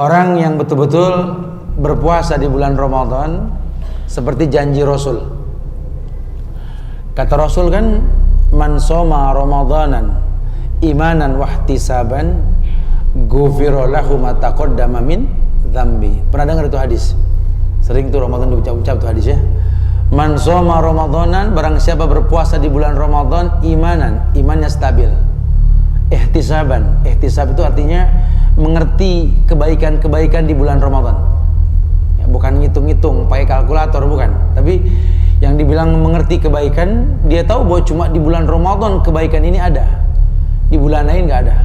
Orang yang betul-betul berpuasa di bulan Ramadan seperti janji Rasul. Kata Rasul kan, man shoma ramadanan imanan wahtisaban ghufira lahu ma taqaddama min dzambi. Pernah dengar itu hadis? Sering tuh Ramadan diucap-ucap tuh hadis ya. Man shoma ramadanan, barang siapa berpuasa di bulan Ramadan imanan, imannya stabil. Ihtisaban, ihtisab itu artinya mengerti kebaikan-kebaikan di bulan Ramadan ya, bukan ngitung-ngitung pakai kalkulator, bukan, tapi yang dibilang mengerti kebaikan, dia tahu bahwa cuma di bulan Ramadan kebaikan ini ada, di bulan lain nggak ada.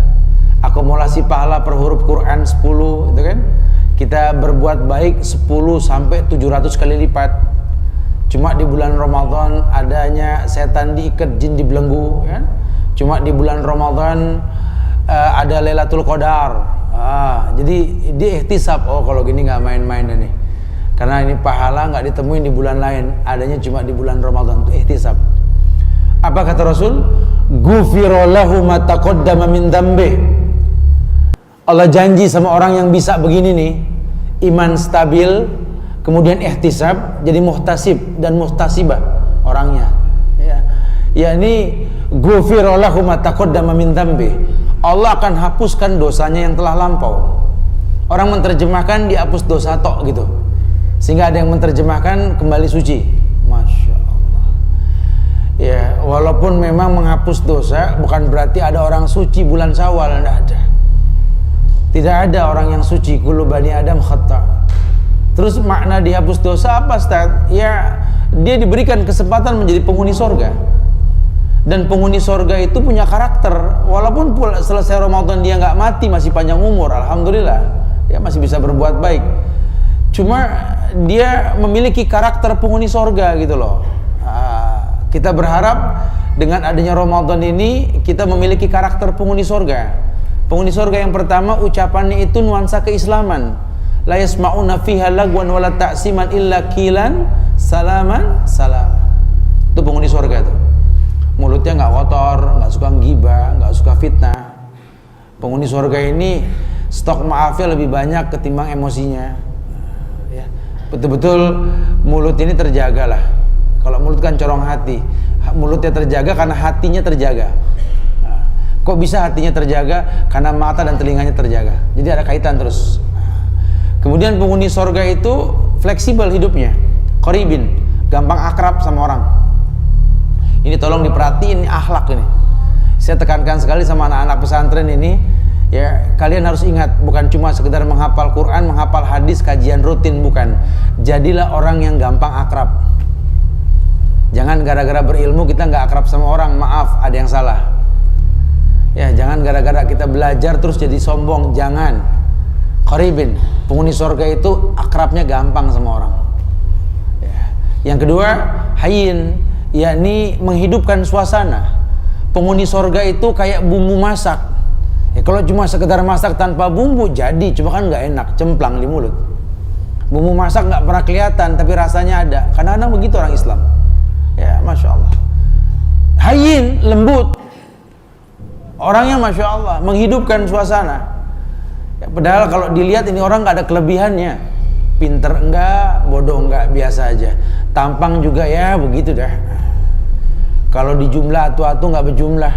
Akumulasi pahala per huruf Quran 10 itu kan, kita berbuat baik 10 sampai 700 kali lipat. Cuma di bulan Ramadan adanya setan diikat, jin dibelenggu kan? Cuma di bulan Ramadan ada Lailatul Qadar. Jadi dia ihtisab, oh kalau gini nggak main-main nih, karena ini pahala nggak ditemuin di bulan lain, adanya cuma di bulan Ramadan. Itu ihtisab. Apa kata Rasul? Ghufira lahu ma taqaddama min dzambi. Allah janji sama orang yang bisa begini nih, iman stabil, kemudian ihtisab, jadi muhtasib dan muhtasibah orangnya. Ya ini ghufira lahu ma taqaddama min dzambi. Allah akan hapuskan dosanya yang telah lampau. Orang menerjemahkan dihapus dosa tok gitu, sehingga ada yang menerjemahkan kembali suci. Masya Allah. Ya, walaupun memang menghapus dosa bukan berarti ada orang suci bulan Syawal, tidak ada. Tidak ada orang yang suci, kullu bani Adam khata'. Terus makna dihapus dosa apa, Ustaz? Ya, dia diberikan kesempatan menjadi penghuni surga. Dan penghuni surga itu punya karakter, walaupun selesai Ramadan dia nggak mati, masih panjang umur, alhamdulillah, ya masih bisa berbuat baik. Cuma dia memiliki karakter penghuni surga gitu loh. Kita berharap dengan adanya Ramadan ini kita memiliki karakter penghuni surga. Penghuni surga yang pertama, ucapannya itu nuansa keislaman. La yasma'una fiha lagwan wala ta'siman illa qilan salaman salam. Itu penghuni surga itu. Mulutnya nggak kotor, nggak suka ngibah, nggak suka fitnah. Penghuni surga ini stok maafnya lebih banyak ketimbang emosinya. Ya, betul-betul mulut ini terjaga lah. Kalau mulut kan corong hati, mulutnya terjaga karena hatinya terjaga. Nah, kok bisa hatinya terjaga? Karena mata dan telinganya terjaga. Jadi ada kaitan terus. Kemudian penghuni surga itu fleksibel hidupnya, qaribin, gampang akrab sama orang. Ini tolong diperhatiin, ini akhlak ini. Saya tekankan sekali sama anak-anak pesantren ini, ya kalian harus ingat, bukan cuma sekedar menghafal Quran, menghafal hadis, kajian rutin, bukan. Jadilah orang yang gampang akrab. Jangan gara-gara berilmu kita nggak akrab sama orang, maaf, ada yang salah. Ya, jangan gara-gara kita belajar terus jadi sombong, jangan. Qaribin, penghuni surga itu akrabnya gampang sama orang. Ya. Yang kedua, hayyin, yakni menghidupkan suasana. Penghuni surga itu kayak bumbu masak. Ya, kalau cuma sekedar masak tanpa bumbu jadi, cuma kan nggak enak, cemplang di mulut. Bumbu masak nggak pernah kelihatan, tapi rasanya ada. Kadang-kadang begitu orang Islam. Ya, masya Allah. Hayyin, lembut. Orangnya masya Allah, menghidupkan suasana. Ya, padahal kalau dilihat ini orang nggak ada kelebihannya. Pinter enggak, bodoh enggak, biasa aja. Tampang juga ya begitu dah. Kalau di jumlah atu-atu nggak berjumlah,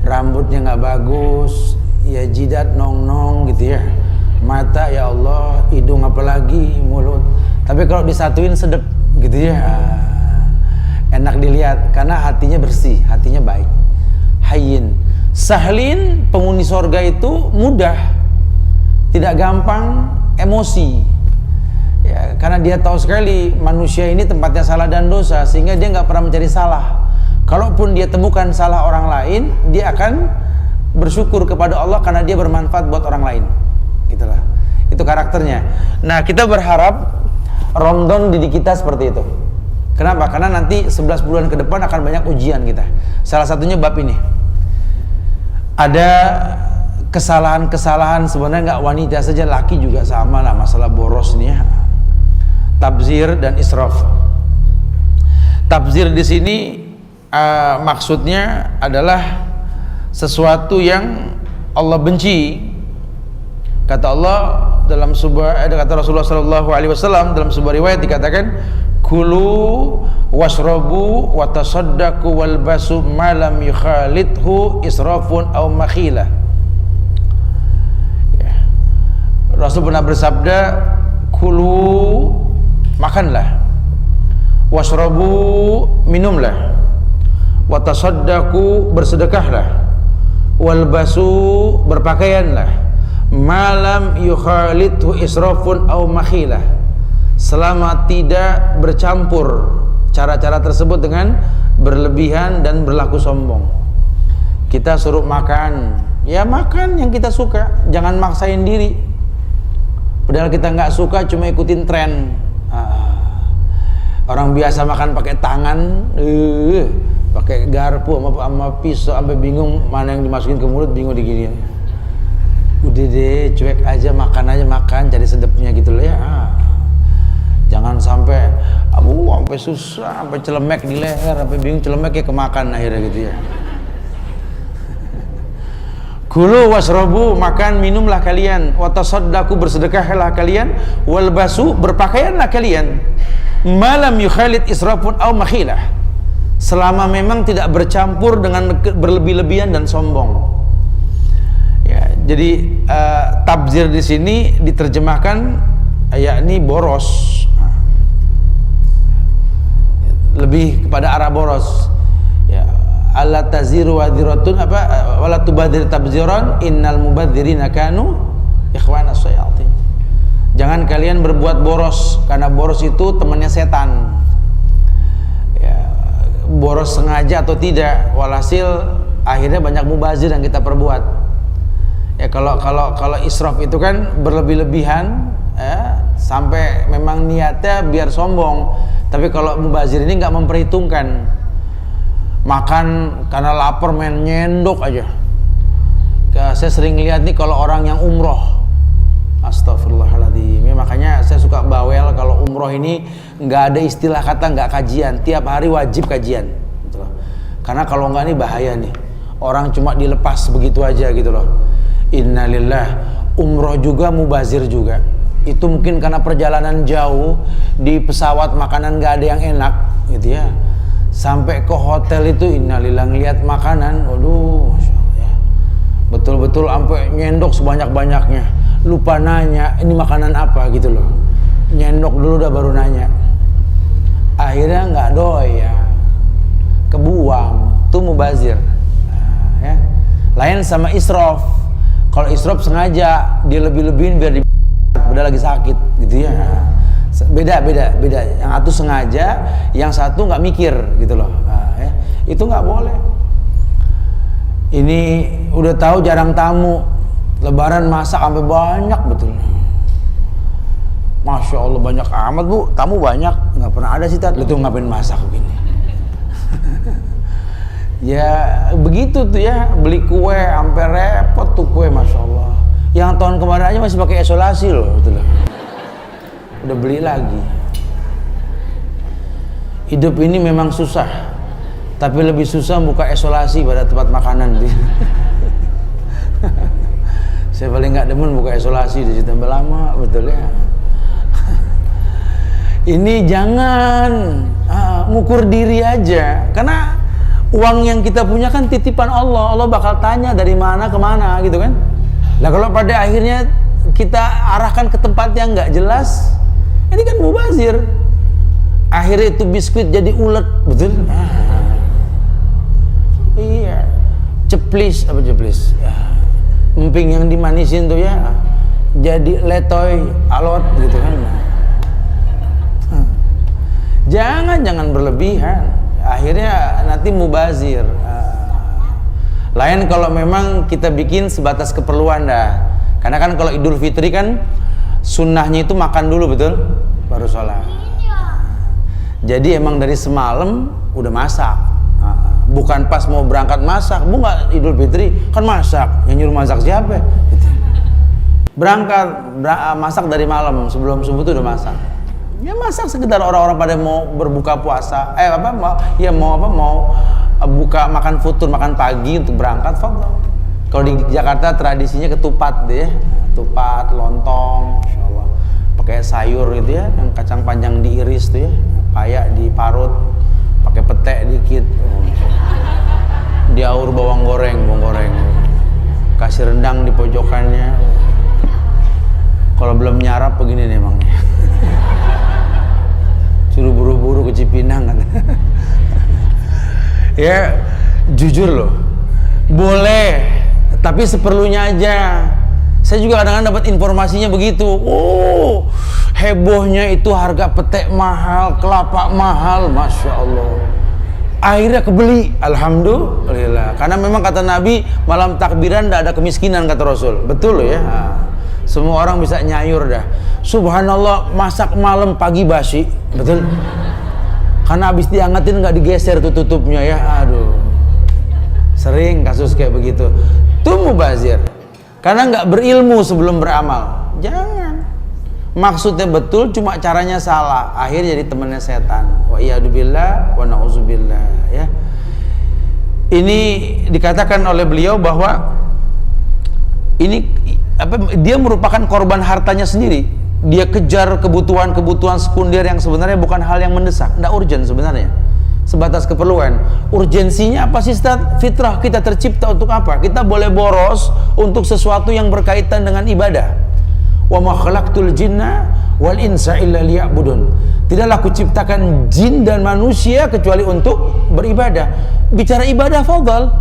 rambutnya nggak bagus, ya jidat nong-nong gitu ya, mata ya Allah, hidung apalagi, mulut. Tapi kalau disatuin sedep gitu ya, enak dilihat karena hatinya bersih, hatinya baik. Hayyin, sahlin, penghuni surga itu mudah, tidak gampang emosi. Ya, karena dia tahu sekali manusia ini tempatnya salah dan dosa, sehingga dia nggak pernah mencari salah. Kalaupun dia temukan salah orang lain, dia akan bersyukur kepada Allah karena dia bermanfaat buat orang lain. Gitulah. Itu karakternya. Nah, kita berharap Ramadan didik kita seperti itu. Kenapa? Karena nanti 11 bulan ke depan akan banyak ujian kita. Salah satunya bab ini. Ada kesalahan-kesalahan, sebenarnya nggak wanita saja, laki juga sama lah, masalah boros nih ya. Tabzir dan israf. Tabzir di sini maksudnya adalah sesuatu yang Allah benci, Kata Allah dalam kata Rasulullah sallallahu alaihi wasallam dalam sebuah riwayat dikatakan, kulu washrabu wa tasaddaqu walbasu ma lam yukhalidhu israfun aw makhilah. Ya. Rasul pernah bersabda, kulu, makanlah, washrabu, minumlah, wa tasaddaqu, bersedekahlah, walbasu, berpakaianlah, malam yukhalidhu israfun aw makhilah, selama tidak bercampur cara-cara tersebut dengan berlebihan dan berlaku sombong. Kita suruh makan, ya makan yang kita suka, jangan maksain diri. Padahal kita nggak suka, cuma ikutin tren. Orang biasa makan pakai tangan, pakai garpu sama pisau, sampai bingung mana yang dimasukin ke mulut, bingung diginiin. Udah deh, cuek aja, makan, cari sedepnya gitu loh ya. Jangan sampai sampai susah, sampai celemek di leher, sampai bingung celemeknya kemakan akhirnya gitu ya. Kulu wasrobu, makan minumlah kalian, wa tasaddaqu, bersedekahlah kalian, walbasu, berpakaianlah kalian, malam yukhalid israfun aw makhilah, selama memang tidak bercampur dengan berlebih-lebihan dan sombong. Ya, jadi tabzir di sini diterjemahkan yakni boros, lebih kepada arah boros. Ya, alla taziru wadhiratun wala tubadzir tabziran innal mubadzirina kanu ikhwanas syayatin. Jangan kalian berbuat boros, karena boros itu temannya setan. Ya, boros sengaja atau tidak, walhasil akhirnya banyak mubazir yang kita perbuat. Ya, kalau israf itu kan berlebih-lebihan, ya, sampai memang niatnya biar sombong. Tapi kalau mubazir ini nggak memperhitungkan, makan karena lapar main nyendok aja. Saya sering lihat nih kalau orang yang umroh, astagfirullahaladzim, ya, makanya saya suka bawel kalau umroh ini nggak ada istilah kata nggak kajian, tiap hari wajib kajian gitu loh. Karena kalau nggak nih bahaya nih, orang cuma dilepas begitu aja gitu loh. Innalillah, umroh juga mubazir juga. Itu mungkin karena perjalanan jauh, di pesawat makanan gak ada yang enak gitu ya, sampai ke hotel itu innalillah ngeliat makanan, waduh, Masya Allah, ya. Betul-betul sampai nyendok sebanyak-banyaknya, lupa nanya ini makanan apa gitu loh, nyendok dulu dah baru nanya, akhirnya nggak doya, kebuang, tuh mubazir. Nah, ya. Lain sama israf. Kalau israf sengaja dia lebih-lebihin biar udah lagi sakit gitu ya, beda. Yang satu sengaja, yang satu nggak mikir gitu loh. Nah, ya. Itu nggak boleh. Ini udah tahu jarang tamu, lebaran masak sampai banyak betul. Masya Allah banyak amat bu, tamu banyak, nggak pernah ada sih tat, lu tuh ngapain masak begini? Ya begitu tuh ya, beli kue sampai repot tuh kue, Masya Allah. Yang tahun kemarin aja masih pakai isolasi loh, betul loh. Udah beli lagi. Hidup ini memang susah, tapi lebih susah buka isolasi pada tempat makanan. Saya paling nggak demen buka isolasi di situ, lama betul ya. Ini jangan ngukur diri aja, karena uang yang kita punya kan titipan Allah. Allah bakal tanya dari mana ke mana gitu kan. Nah kalau pada akhirnya kita arahkan ke tempat yang nggak jelas, ini kan mubazir. Akhirnya itu biskuit jadi ulet, betul? Iya, ceplis apa ceplis? Ya. Emping yang dimanisin tuh ya, jadi letoy, alot gitu kan? Jangan berlebihan. Akhirnya nanti mubazir. Lain kalau memang kita bikin sebatas keperluan dah. Karena kan kalau Idul Fitri kan sunnahnya itu makan dulu betul, baru sholat. Jadi emang dari semalam udah masak. Bukan pas mau berangkat masak. Bu nggak Idul Fitri kan masak. Yang nyuruh masak siapa? Berangkat masak dari malam, sebelum subuh tuh udah masak. Ya masak sekedar orang-orang pada mau berbuka puasa. Mau buka makan futur, makan pagi untuk berangkat. Kalau di Jakarta tradisinya ketupat deh, ketupat, lontong, Masya Allah. Pakai sayur gitu ya, yang kacang panjang diiris tuh ya, payak diparut, pakai petek dikit, diaur bawang goreng, kasih rendang di pojokannya. Kalau belum nyarap begini nih emangnya. Suruh buru-buru ke Cipinang kan. Ya, jujur loh, boleh, tapi seperlunya aja. Saya juga kadang-kadang dapat informasinya begitu. Oh, hebohnya itu harga petek mahal, kelapa mahal, Masya Allah. Akhirnya kebeli, Alhamdulillah. Karena memang kata Nabi, malam takbiran tidak ada kemiskinan, kata Rasul. Betul loh ya. Semua orang bisa nyayur dah. Subhanallah, masak malam pagi basi. Betul. Karena habis diangetin nggak digeser tuh tutupnya ya. Aduh. Sering kasus kayak begitu. Itu mubazir. Karena nggak berilmu sebelum beramal. Jangan. Maksudnya betul, cuma caranya salah. Akhirnya jadi temannya setan. Wa iyyadubillah wa na'udzubillah ya. Ini dikatakan oleh beliau bahwa ini dia merupakan korban hartanya sendiri. Dia kejar kebutuhan-kebutuhan sekunder yang sebenarnya bukan hal yang mendesak, tidak urgent sebenarnya. Sebatas keperluan. Urgensinya apa sih Ustaz? Fitrah kita tercipta untuk apa? Kita boleh boros untuk sesuatu yang berkaitan dengan ibadah. Wa ma khalaqtul jinna wal insa illa liya'budun. Tidaklah aku ciptakan jin dan manusia kecuali untuk beribadah. Bicara ibadah fadhal.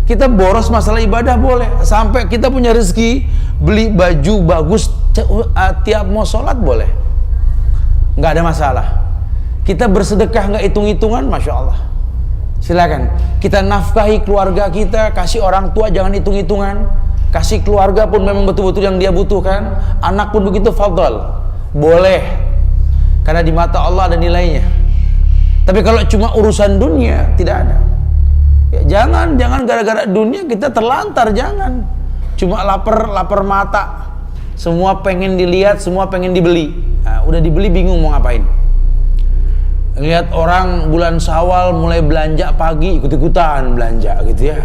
Kita boros masalah ibadah boleh. Sampai kita punya rezeki beli baju bagus tiap mau sholat boleh. Nggak ada masalah. Kita bersedekah nggak hitung-hitungan, Masya Allah. Silakan. Kita nafkahi keluarga kita, kasih orang tua jangan hitung-hitungan. Kasih keluarga pun memang betul-betul yang dia butuhkan. Anak pun begitu, fadhal. Boleh. Karena di mata Allah ada nilainya. Tapi kalau cuma urusan dunia, tidak ada. Ya, jangan gara-gara dunia kita terlantar, jangan. Cuma lapar mata. Semua pengen dilihat, semua pengen dibeli. Nah, udah dibeli bingung mau ngapain. Lihat orang bulan Syawal mulai belanja pagi, ikut-ikutan belanja gitu ya.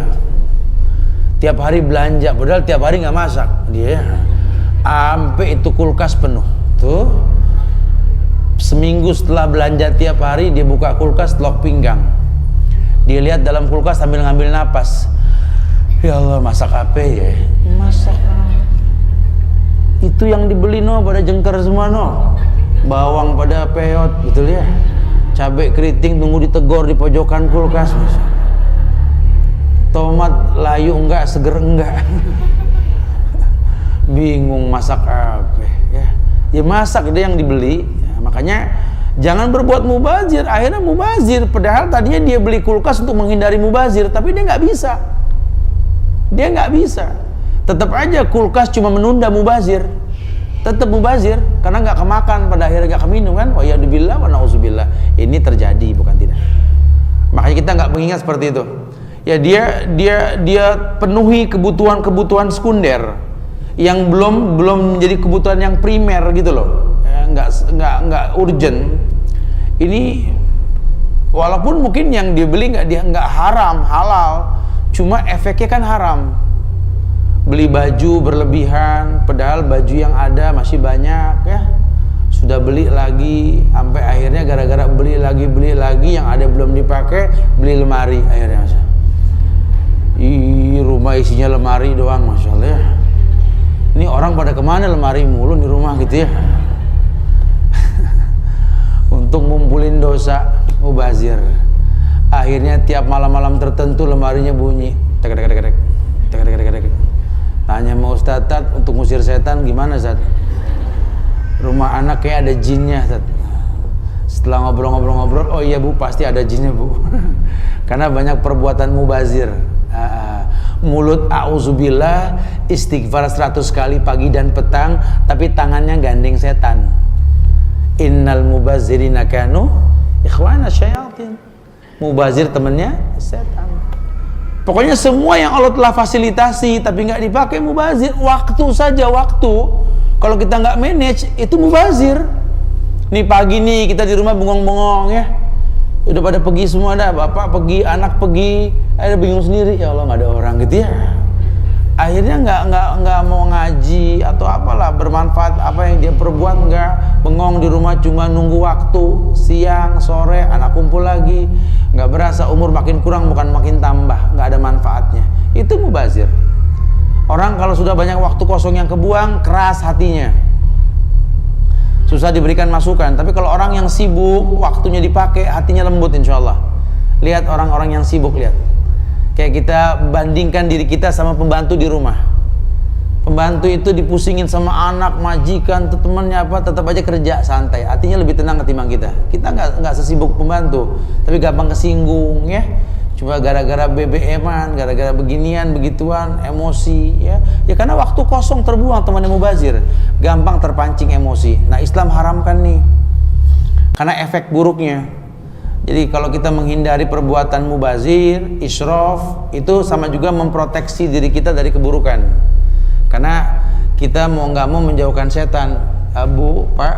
Tiap hari belanja, padahal tiap hari nggak masak dia. Sampai itu kulkas penuh. Tuh. Seminggu setelah belanja tiap hari dia buka kulkas, telok pinggang. Dia lihat dalam kulkas sambil ngambil napas. Ya Allah, masak apa ya? Masak itu yang dibeli no pada jengker semua no. Bawang pada peot, betul ya. Cabai keriting tunggu ditegor di pojokan kulkas. Tomat layu enggak, seger enggak. Bingung masak apa ya. Ya masak dia yang dibeli ya, makanya jangan berbuat mubazir. Akhirnya mubazir, padahal tadinya dia beli kulkas untuk menghindari mubazir, tapi dia nggak bisa. Dia nggak bisa. Tetap aja kulkas cuma menunda mubazir. Tetap mubazir karena nggak kemakan, pada akhirnya nggak keminum kan. Wa yadubillah wa na'udzubillah. Ini terjadi bukan tidak. Makanya kita nggak mengingat seperti itu. Ya dia penuhi kebutuhan sekunder yang belum menjadi kebutuhan yang primer gitu loh. Ya, nggak urgent. Ini walaupun mungkin yang dia beli nggak haram, halal, cuma efeknya kan haram. Beli baju berlebihan, padahal baju yang ada masih banyak ya. Sudah beli lagi, sampai akhirnya gara-gara beli lagi yang ada belum dipakai, beli lemari akhirnya. Rumah isinya lemari doang, Masya Allah ya. Ini orang pada kemana lemari mulu di rumah gitu ya. Untuk ngumpulin dosa, mubazir. Akhirnya tiap malam-malam tertentu lemarinya bunyi. Tek. Tanya mau Ustaz, untuk ngusir setan gimana Ustaz? Rumah anak kayak ada jinnya Ustaz. Setelah ngobrol-ngobrol, oh iya Bu, pasti ada jinnya Bu. Karena banyak perbuatan mubazir. Mulut a'udzubillah, istighfar 100 kali pagi dan petang, tapi tangannya gandeng setan. Innal mubazirina kanu ikhwana syayatin. Mubazir temennya setan. Pokoknya semua yang Allah telah fasilitasi tapi nggak dipakai mubazir. Waktu saja waktu. Kalau kita nggak manage itu mubazir. Nih pagi nih kita di rumah bengong-bengong ya. Udah pada pergi semua dah, bapak pergi, anak pergi, ada bingung sendiri. Ya Allah nggak ada orang gitu ya. akhirnya nggak mau ngaji atau apalah, bermanfaat apa yang dia perbuat, nggak, bengong di rumah cuma nunggu waktu, siang sore anak kumpul lagi, nggak berasa umur makin kurang bukan makin tambah, nggak ada manfaatnya. Itu mubazir. Orang kalau sudah banyak waktu kosong yang kebuang, keras hatinya, susah diberikan masukan. Tapi kalau orang yang sibuk, waktunya dipakai, hatinya lembut insya Allah. Lihat orang-orang yang sibuk, lihat. Kayak kita bandingkan diri kita sama pembantu di rumah. Pembantu itu dipusingin sama anak, majikan, temannya apa, tetap aja kerja santai. Artinya lebih tenang ketimbang kita. Kita nggak sesibuk pembantu, tapi gampang kesinggung ya. Cuma gara-gara BBM-an, gara-gara beginian, begituan, emosi ya. Ya karena waktu kosong terbuang temannya mubazir, gampang terpancing emosi. Nah, Islam haramkan nih. Karena efek buruknya. Jadi kalau kita menghindari perbuatan mubazir, israf, itu sama juga memproteksi diri kita dari keburukan. Karena kita mau nggak mau menjauhkan setan. Bu, Pak,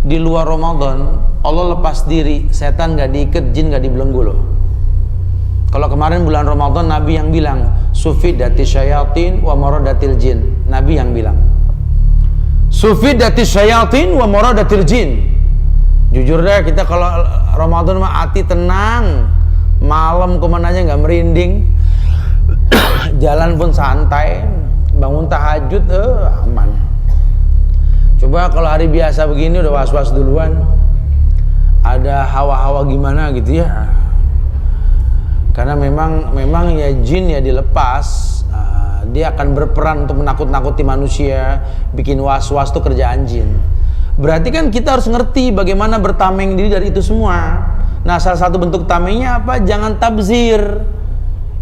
di luar Ramadan Allah lepas diri, setan nggak diikat, jin nggak dibelenggu loh. Kalau kemarin bulan Ramadan Nabi yang bilang, sufidati syayatin wa maradatil jin. Nabi yang bilang, sufidati syayatin wa maradatil jin. Jujur deh, kita kalau Ramadan mah hati tenang, malam kemana aja nggak merinding, jalan pun santai, bangun tahajud aman. Coba kalau hari biasa begini udah was-was duluan, ada hawa-hawa gimana gitu ya. Karena memang ya jin ya dilepas, dia akan berperan untuk menakut-nakuti manusia, bikin was-was tuh kerjaan jin. Berarti kan kita harus ngerti bagaimana bertameng diri dari itu semua. Nah, salah satu bentuk tamengnya apa? Jangan tabzir.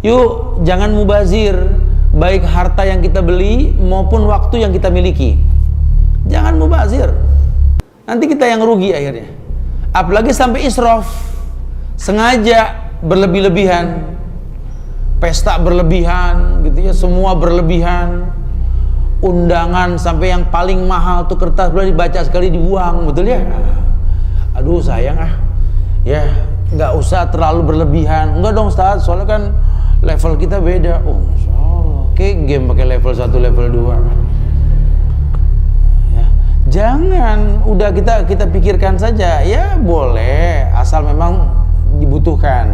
Yuk, jangan mubazir, baik harta yang kita beli maupun waktu yang kita miliki. Jangan mubazir. Nanti kita yang rugi akhirnya. Apalagi sampai israf, sengaja berlebih-lebihan, pesta berlebihan gitu ya, semua berlebihan. Undangan sampai yang paling mahal tuh kertas boleh dibaca sekali dibuang, betul ya? Aduh sayang ya nggak usah terlalu berlebihan. Enggak dong Ustaz, soalnya kan level kita beda. Oh oke, game pakai level 1 level 2 ya, jangan, udah kita pikirkan saja ya, boleh asal memang dibutuhkan.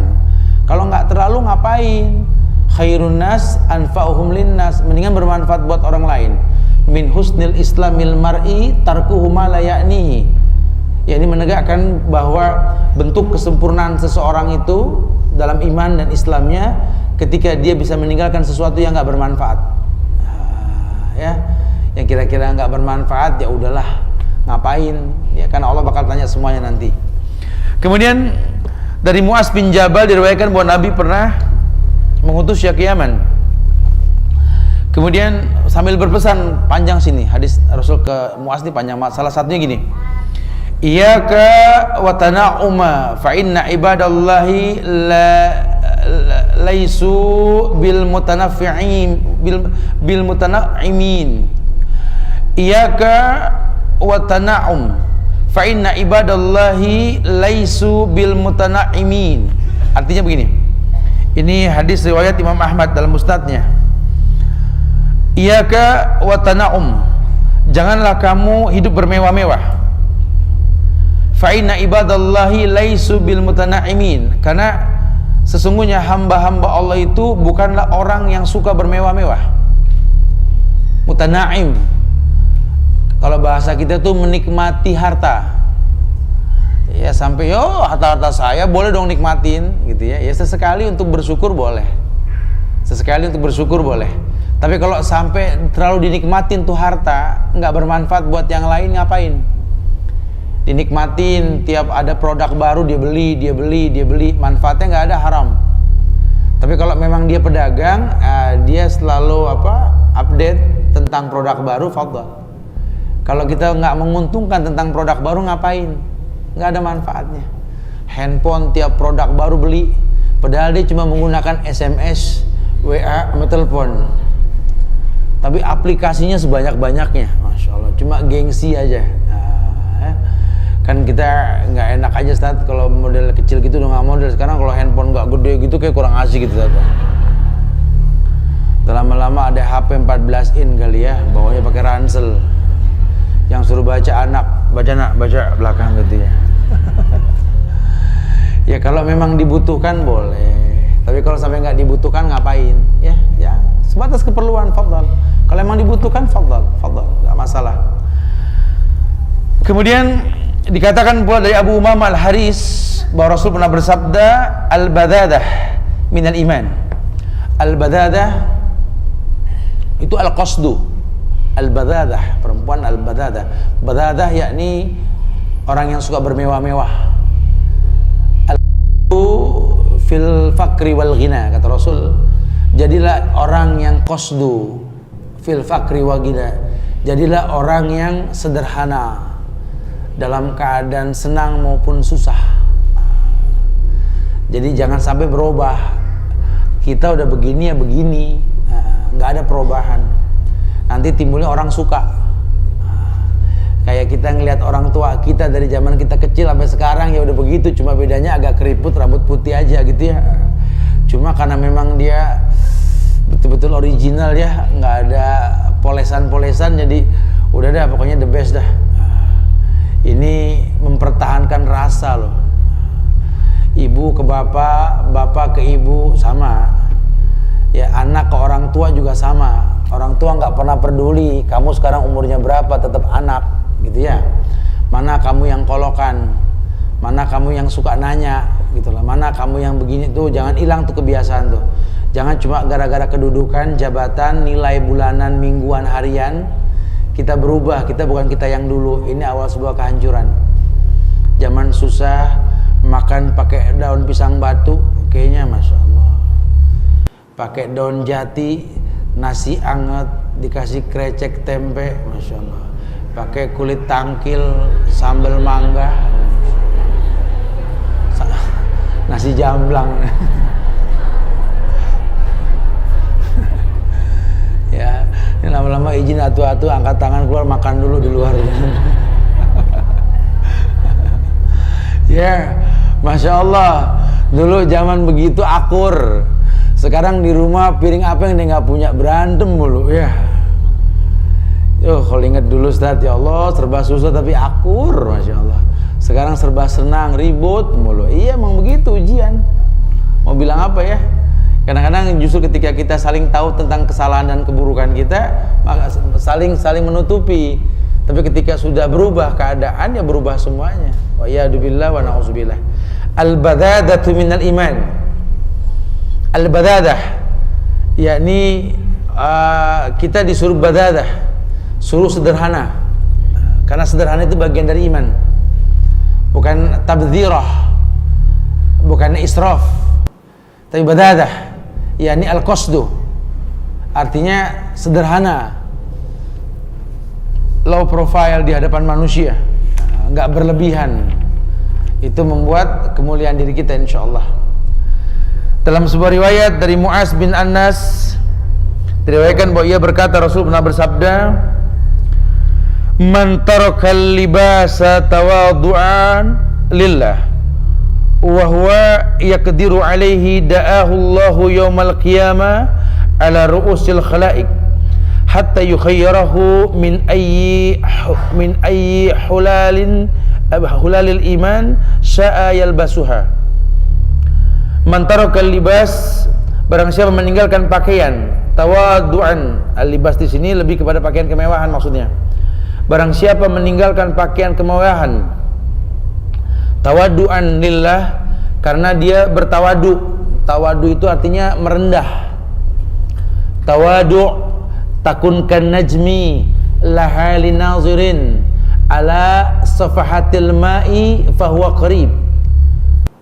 Kalau nggak terlalu ngapain? Khairun nas anfa'uhum linnas, mendingan bermanfaat buat orang lain. Min husnil islamil mar'i tarkuhu ma la ya'nihi. Ya, ini menegakkan bahwa bentuk kesempurnaan seseorang itu dalam iman dan Islamnya ketika dia bisa meninggalkan sesuatu yang nggak bermanfaat. Ya, yang kira-kira nggak bermanfaat ya udahlah, ngapain? Ya karena Allah bakal tanya semuanya nanti. Kemudian dari Mu'az bin Jabal diriwayatkan bahwa Nabi pernah mengutus Syak Yaman. Kemudian sambil berpesan, panjang sini hadis Rasul ke Mu'az ini panjang. Salah satunya gini, iyyaka wa tana'uma fa inna ibadallahi laisu bil mutanaffi'in bil mutanaimin. Iyyaka wa tana'um fa inna ibadallahi laisu bil mutanaimin. Artinya begini. Ini hadis riwayat Imam Ahmad dalam musnadnya. Iyyaka wa tana'um, janganlah kamu hidup bermewah-mewah. Fa inna ibadallahi laisu bil mutana'imin, karena sesungguhnya hamba-hamba Allah itu bukanlah orang yang suka bermewah-mewah. Mutana'im, kalau bahasa kita tuh menikmati harta. Ya sampai harta-harta saya boleh dong nikmatin gitu ya. Ya sesekali untuk bersyukur boleh. Sesekali untuk bersyukur boleh. Tapi kalau sampai terlalu dinikmatin tuh harta, nggak bermanfaat buat yang lain, ngapain? Dinikmatin, tiap ada produk baru dia beli, manfaatnya nggak ada, haram. Tapi kalau memang dia pedagang, dia selalu update tentang produk baru, fadhal. Kalau kita nggak menguntungkan tentang produk baru, ngapain? Nggak ada manfaatnya. Handphone tiap produk baru beli, padahal dia cuma menggunakan SMS, WA, sama telepon, tapi aplikasinya sebanyak-banyaknya, masya Allah, cuma gengsi aja. Kan kita nggak enak aja Ustaz, kalau model kecil gitu udah nggak model. Sekarang kalau handphone nggak gede gitu kayak kurang asik gitu Ustaz. Lama-lama ada HP 14 in kali ya, bawahnya pakai ransel. Yang suruh baca anak, baca belakang gitu ya. Ya kalau memang dibutuhkan boleh. Tapi kalau sampai nggak dibutuhkan ngapain? Ya, sebatas keperluan, fadhal. Kalau memang dibutuhkan, fadhal, nggak masalah. Kemudian dikatakan pula dari Abu Umamah Al-Haris bahwa Rasul pernah bersabda, al-badhadah minal iman. Al-badhadah itu al-qasdu. Al-badhadah, perempuan al-badhadah. Badhadah yakni orang yang suka bermewah-mewah. Al-qasdu fil fakri wal ghina, kata Rasul. Jadilah orang yang qasdu fil fakri wal ghina. Jadilah orang yang sederhana dalam keadaan senang maupun susah. Jadi jangan sampai berubah. Kita udah begini ya begini, nggak ada perubahan. Nanti timbulnya orang suka. Kayak kita ngelihat orang tua kita dari zaman kita kecil sampai sekarang ya udah begitu, cuma bedanya agak keriput, rambut putih aja gitu ya. Cuma karena memang dia betul-betul original ya, nggak ada polesan-polesan, jadi udah dah pokoknya the best dah. Ini mempertahankan rasa loh. Ibu ke bapak, bapak ke ibu sama. Ya anak ke orang tua juga sama. Orang tua nggak pernah peduli kamu sekarang umurnya berapa, tetap anak gitu ya. Mana kamu yang kolokan, mana kamu yang suka nanya gitulah, mana kamu yang begini tuh, jangan hilang tuh kebiasaan tuh. Jangan cuma gara-gara kedudukan, jabatan, nilai bulanan, mingguan, harian kita berubah. Kita bukan kita yang dulu. Ini awal sebuah kehancuran. Zaman susah makan pakai daun pisang batu, kayaknya masya Allah. Pakai daun jati, nasi anget dikasih krecek tempe, masya Allah. Pakai kulit tangkil, sambal mangga, nasi jamblang. Ya, ini lama-lama izin atu-atu angkat tangan keluar makan dulu di luar. Ya, masya Allah. Dulu zaman begitu akur. Sekarang di rumah piring apa yang dia nggak punya, berantem mulu ya. Kalau ingat dulu Ustaz, ya Allah serba susah tapi akur, masya Allah. Sekarang serba senang, ribut mulu. Iya emang begitu ujian. Mau bilang apa ya? Kadang-kadang justru ketika kita saling tahu tentang kesalahan dan keburukan kita, maka saling menutupi. Tapi ketika sudah berubah keadaan, ya berubah semuanya. Wa iyyadubillah wa na'udzubillah. Al-badadatu minal iman. Al-badadah yakni kita disuruh badadah, suruh sederhana. Karena sederhana itu bagian dari iman. Bukan tabdzirah, bukan israf. Tapi badadah yakni al-qasdu. Artinya sederhana. Low profile di hadapan manusia, enggak berlebihan. Itu membuat kemuliaan diri kita insyaallah. Dalam sebuah riwayat dari Mu'az bin Anas diriwayatkan bahwa ia berkata, Rasul pernah bersabda, man tarakal libasa tawadu'an lillah wa huwa yaqdiru alaihi da'ahu Allahu yaumal qiyamah ala ru'usil khalaiq hatta yukhayyarahu min ayyi hulalil iman sya'a yalbasuha. Man tarakal libas, barang siapa meninggalkan pakaian, tawadu'an, al-libas di sini lebih kepada pakaian kemewahan maksudnya. Barang siapa meninggalkan pakaian kemewahan, tawadu'an lillah, karena dia bertawadu. Tawadu itu artinya merendah. Tawadu' takun kan najmi laha linazirin ala safahatil ma'i fahuwa qarib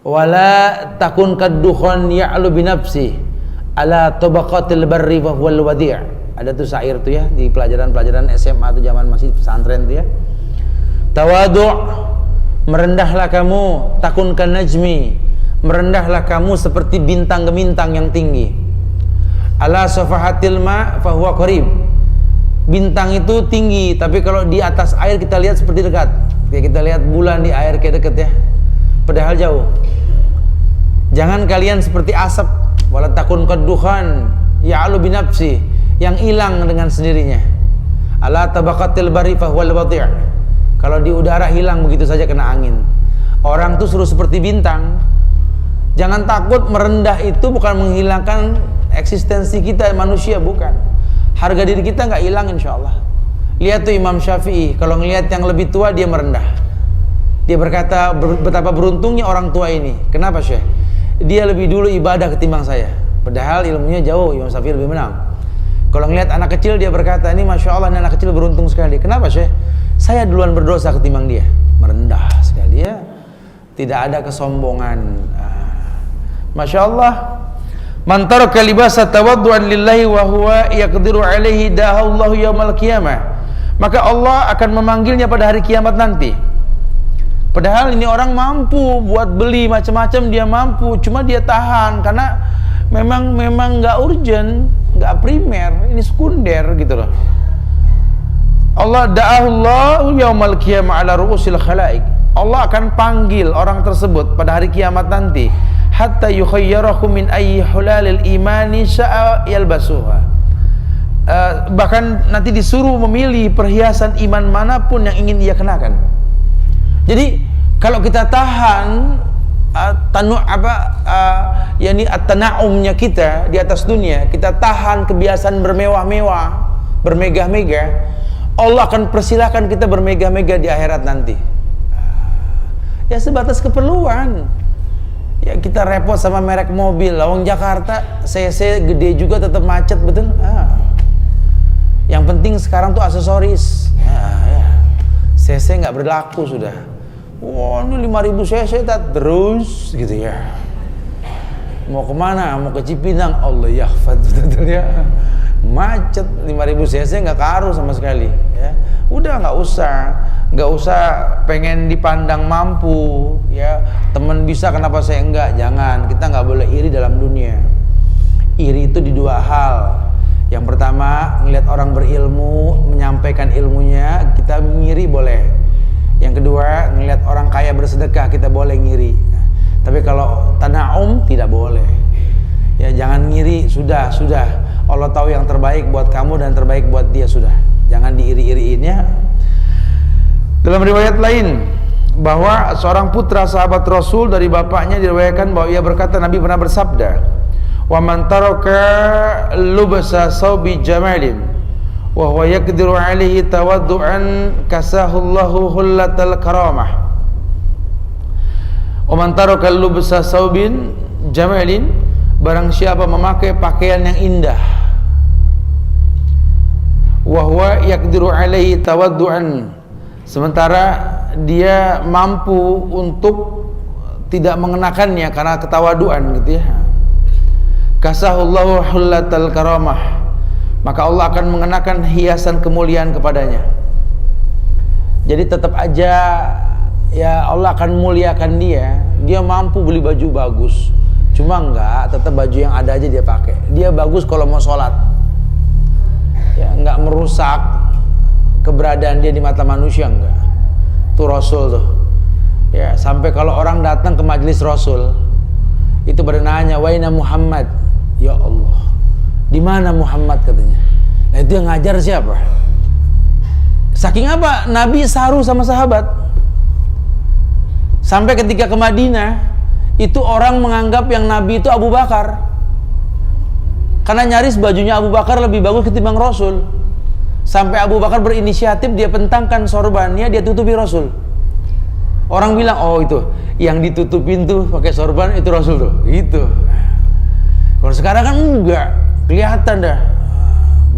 wala takun kaddukhon ya'lu binafsi ala tabaqatil barri wa huwal wadi'. Ada tuh syair tuh ya di pelajaran-pelajaran SMA tuh zaman masih pesantren tuh ya. Tawadu', merendahlah kamu, takun kan najmi, merendahlah kamu seperti bintang gemintang yang tinggi. Ala safahatil ma fa huwa qarib. Bintang itu tinggi, tapi kalau di atas air kita lihat seperti dekat. Kayak kita lihat bulan di air kayak deket ya. Padahal jauh. Jangan kalian seperti asap, wala takun kadduhan ya'lu binafsi, yang hilang dengan sendirinya. Ala tabaqatil bari fahuwal wadi'. Kalau di udara hilang begitu saja kena angin. Orang tuh suruh seperti bintang. Jangan takut merendah itu bukan menghilangkan eksistensi kita manusia, bukan. Harga diri kita nggak hilang insyaallah. Lihat tuh Imam Syafi'i, kalau ngelihat yang lebih tua dia merendah. Dia berkata, betapa beruntungnya orang tua ini. Kenapa Syekh? Dia lebih dulu ibadah ketimbang saya. Padahal ilmunya jauh, Imam Syafi'i lebih menang. Kalau ngelihat anak kecil dia berkata, ini Masya Allah, ini anak kecil beruntung sekali. Kenapa Syekh? Saya duluan berdosa ketimbang dia. Merendah sekali ya. Tidak ada kesombongan. Masya Allah. Man taraka libasa tawaddu'an lillahi wa huwa yaqdiru alaihi da'allahu yaumal qiyamah. Maka Allah akan memanggilnya pada hari kiamat nanti. Padahal ini orang mampu buat beli macam-macam, dia mampu, cuma dia tahan karena memang nggak urgent, nggak primer, ini sekunder gitu loh. Allah da'allahu yaumal qiyamah ala ru'usil khalaik. Allah akan panggil orang tersebut pada hari kiamat nanti, hatta yukhayyarahu min ayyi hulalil imani sya'a yalbasuha. Bahkan nanti disuruh memilih perhiasan iman manapun yang ingin ia kenakan. Jadi kalau kita tahan yakni at-tana'umnya kita di atas dunia, kita tahan kebiasaan bermewah-mewah, bermegah-megah, Allah akan persilahkan kita bermegah-megah di akhirat nanti. Ya sebatas keperluan. Ya kita repot sama merek mobil, lawang Jakarta CC gede juga tetap macet, betul? Yang penting sekarang tuh aksesoris. CC nggak berlaku sudah. Wah, ini 5000 cc terus gitu ya. Mau kemana? Mau ke Cipinang? Allah yakhfad, betul ya. Macet 5000 cc nggak karu sama sekali. Ya, udah nggak usah pengen dipandang mampu. Ya, teman bisa kenapa saya enggak? Jangan, kita nggak boleh iri dalam dunia. Iri itu di dua hal. Yang pertama, ngelihat orang berilmu menyampaikan ilmunya, kita ngiri boleh. Yang kedua, ngelihat orang kaya bersedekah, kita boleh ngiri. Tapi kalau tana'um tidak boleh. Ya jangan ngiri, sudah. Allah tahu yang terbaik buat kamu dan terbaik buat dia, sudah. Jangan diiri-iriin ya. Dalam riwayat lain bahwa seorang putra sahabat Rasul dari bapaknya diriwayatkan bahwa ia berkata, Nabi pernah bersabda, "Wa man taraka lubsa saubi jamalin wa huwa yaqdiru alaihi tawaddu'an kasahullahu hullatal karamah." Wa man taraka lubsa saubin jamalin, barang siapa memakai pakaian yang indah, wa huwa yaqdiru alaihi tawaddu'an, sementara dia mampu untuk tidak mengenakannya karena ketawaduan gitu ya, kasahullahu hullatal karamah, maka Allah akan mengenakan hiasan kemuliaan kepadanya. Jadi tetap aja ya Allah akan muliakan dia. Dia mampu beli baju bagus, cuma enggak, tetap baju yang ada aja dia pakai. Dia bagus kalau mau sholat, ya enggak merusak keberadaan dia di mata manusia, enggak. Itu Rasul tuh. Ya sampai kalau orang datang ke majelis Rasul itu bernanya, "Waina Muhammad?" Ya Allah, di mana Muhammad katanya. Nah itu yang ngajar siapa? Saking apa? Nabi saru sama sahabat. Sampai ketika ke Madinah, itu orang menganggap yang Nabi itu Abu Bakar. Karena nyaris bajunya Abu Bakar lebih bagus ketimbang Rasul. Sampai Abu Bakar berinisiatif, dia pentangkan sorbannya, dia tutupi Rasul. Orang bilang, oh itu yang ditutupin tuh pakai sorban itu Rasul tuh, gitu. Kalau sekarang kan enggak, kelihatan dah.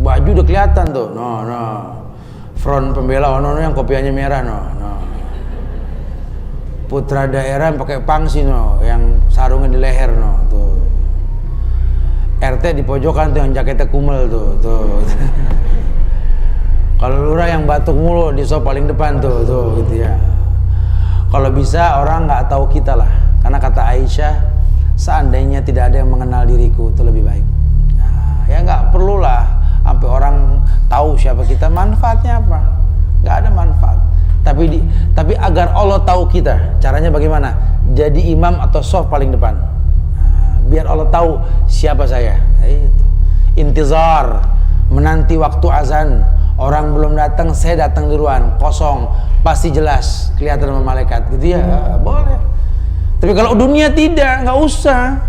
Baju udah kelihatan tuh. No. Front pembela ono yang kopiannya merah no. Putra daerah pakai pangsi no, yang sarungnya di leher no, tuh. RT di pojokan tuh yang jaketnya kumel tuh. Kalau lurah yang batuk mulu di sop paling depan tuh gitu ya. Kalau bisa orang nggak tahu kita lah, karena kata Aisyah, seandainya tidak ada yang mengenal diriku itu lebih baik. Nah, ya nggak perlulah sampai orang tahu siapa kita. Manfaatnya apa? Nggak ada manfaat. Tapi agar Allah tahu kita, caranya bagaimana? Jadi imam atau sof paling depan. Nah, biar Allah tahu siapa saya. Nah, intizar, menanti waktu azan. Orang belum datang, saya datang duluan, kosong, pasti jelas kelihatan sama malaikat, gitu ya, boleh. Tapi kalau dunia tidak, nggak usah.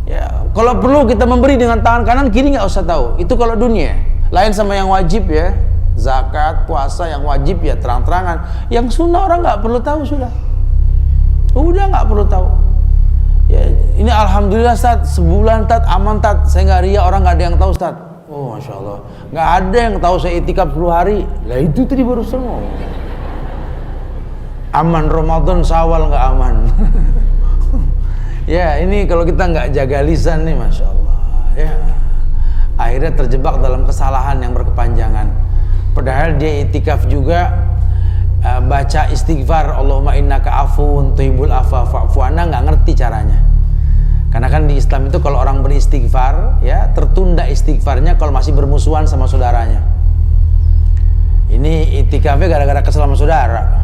Ya, kalau perlu kita memberi dengan tangan kanan, kiri nggak usah tahu. Itu kalau dunia. Lain sama yang wajib ya, zakat, puasa yang wajib ya terang-terangan. Yang sunnah orang nggak perlu tahu sudah. Udah nggak perlu tahu. Ya, ini alhamdulillah Ustaz, sebulan Tat, aman Tat, saya nggak ria, orang nggak ada yang tahu Ustaz. Oh Masya Allah, nggak ada yang tahu saya itikaf 10 hari. Lah itu tadi baru semua. Aman Ramadan, Syawal nggak aman. Ya ini kalau kita nggak jaga lisan nih, Masya Allah ya, akhirnya terjebak dalam kesalahan yang berkepanjangan. Padahal dia itikaf juga baca istighfar, Allahumma innaka afuwun tuhibbul afwa fa'fu anna, nggak ngerti caranya. Karena kan di Islam itu kalau orang beristighfar ya, tertunda istighfarnya kalau masih bermusuhan sama saudaranya. Ini itikafnya gara-gara kesel sama saudara.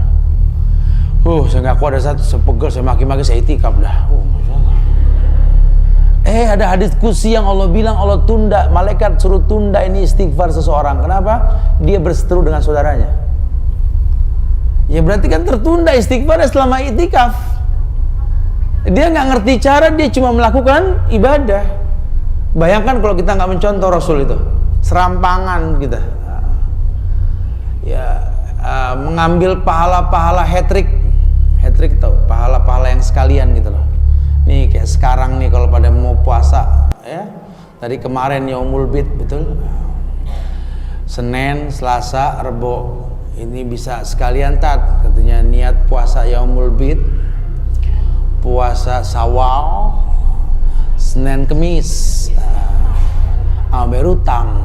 Saya nggak kuat, ada satu sepegel, saya maki-maki, saya itikaf dah. Ada hadis kursi yang Allah bilang Allah tunda, malaikat suruh tunda ini istighfar seseorang. Kenapa? Dia berseteru dengan saudaranya. Ya berarti kan tertunda istighfar selama itikaf. Dia nggak ngerti cara, dia cuma melakukan ibadah. Bayangkan kalau kita nggak mencontoh Rasul itu, serampangan kita. Ya, mengambil pahala-pahala hat-trick tau, pahala-pahala yang sekalian gitu loh. Nih kayak sekarang nih kalau pada mau puasa ya, tadi kemarin Yaumul Bid, betul, Senin, Selasa, Rebo, ini bisa sekalian Tat, katanya niat puasa Yaumul Bid, puasa Syawal, Senin Kemis, berutang.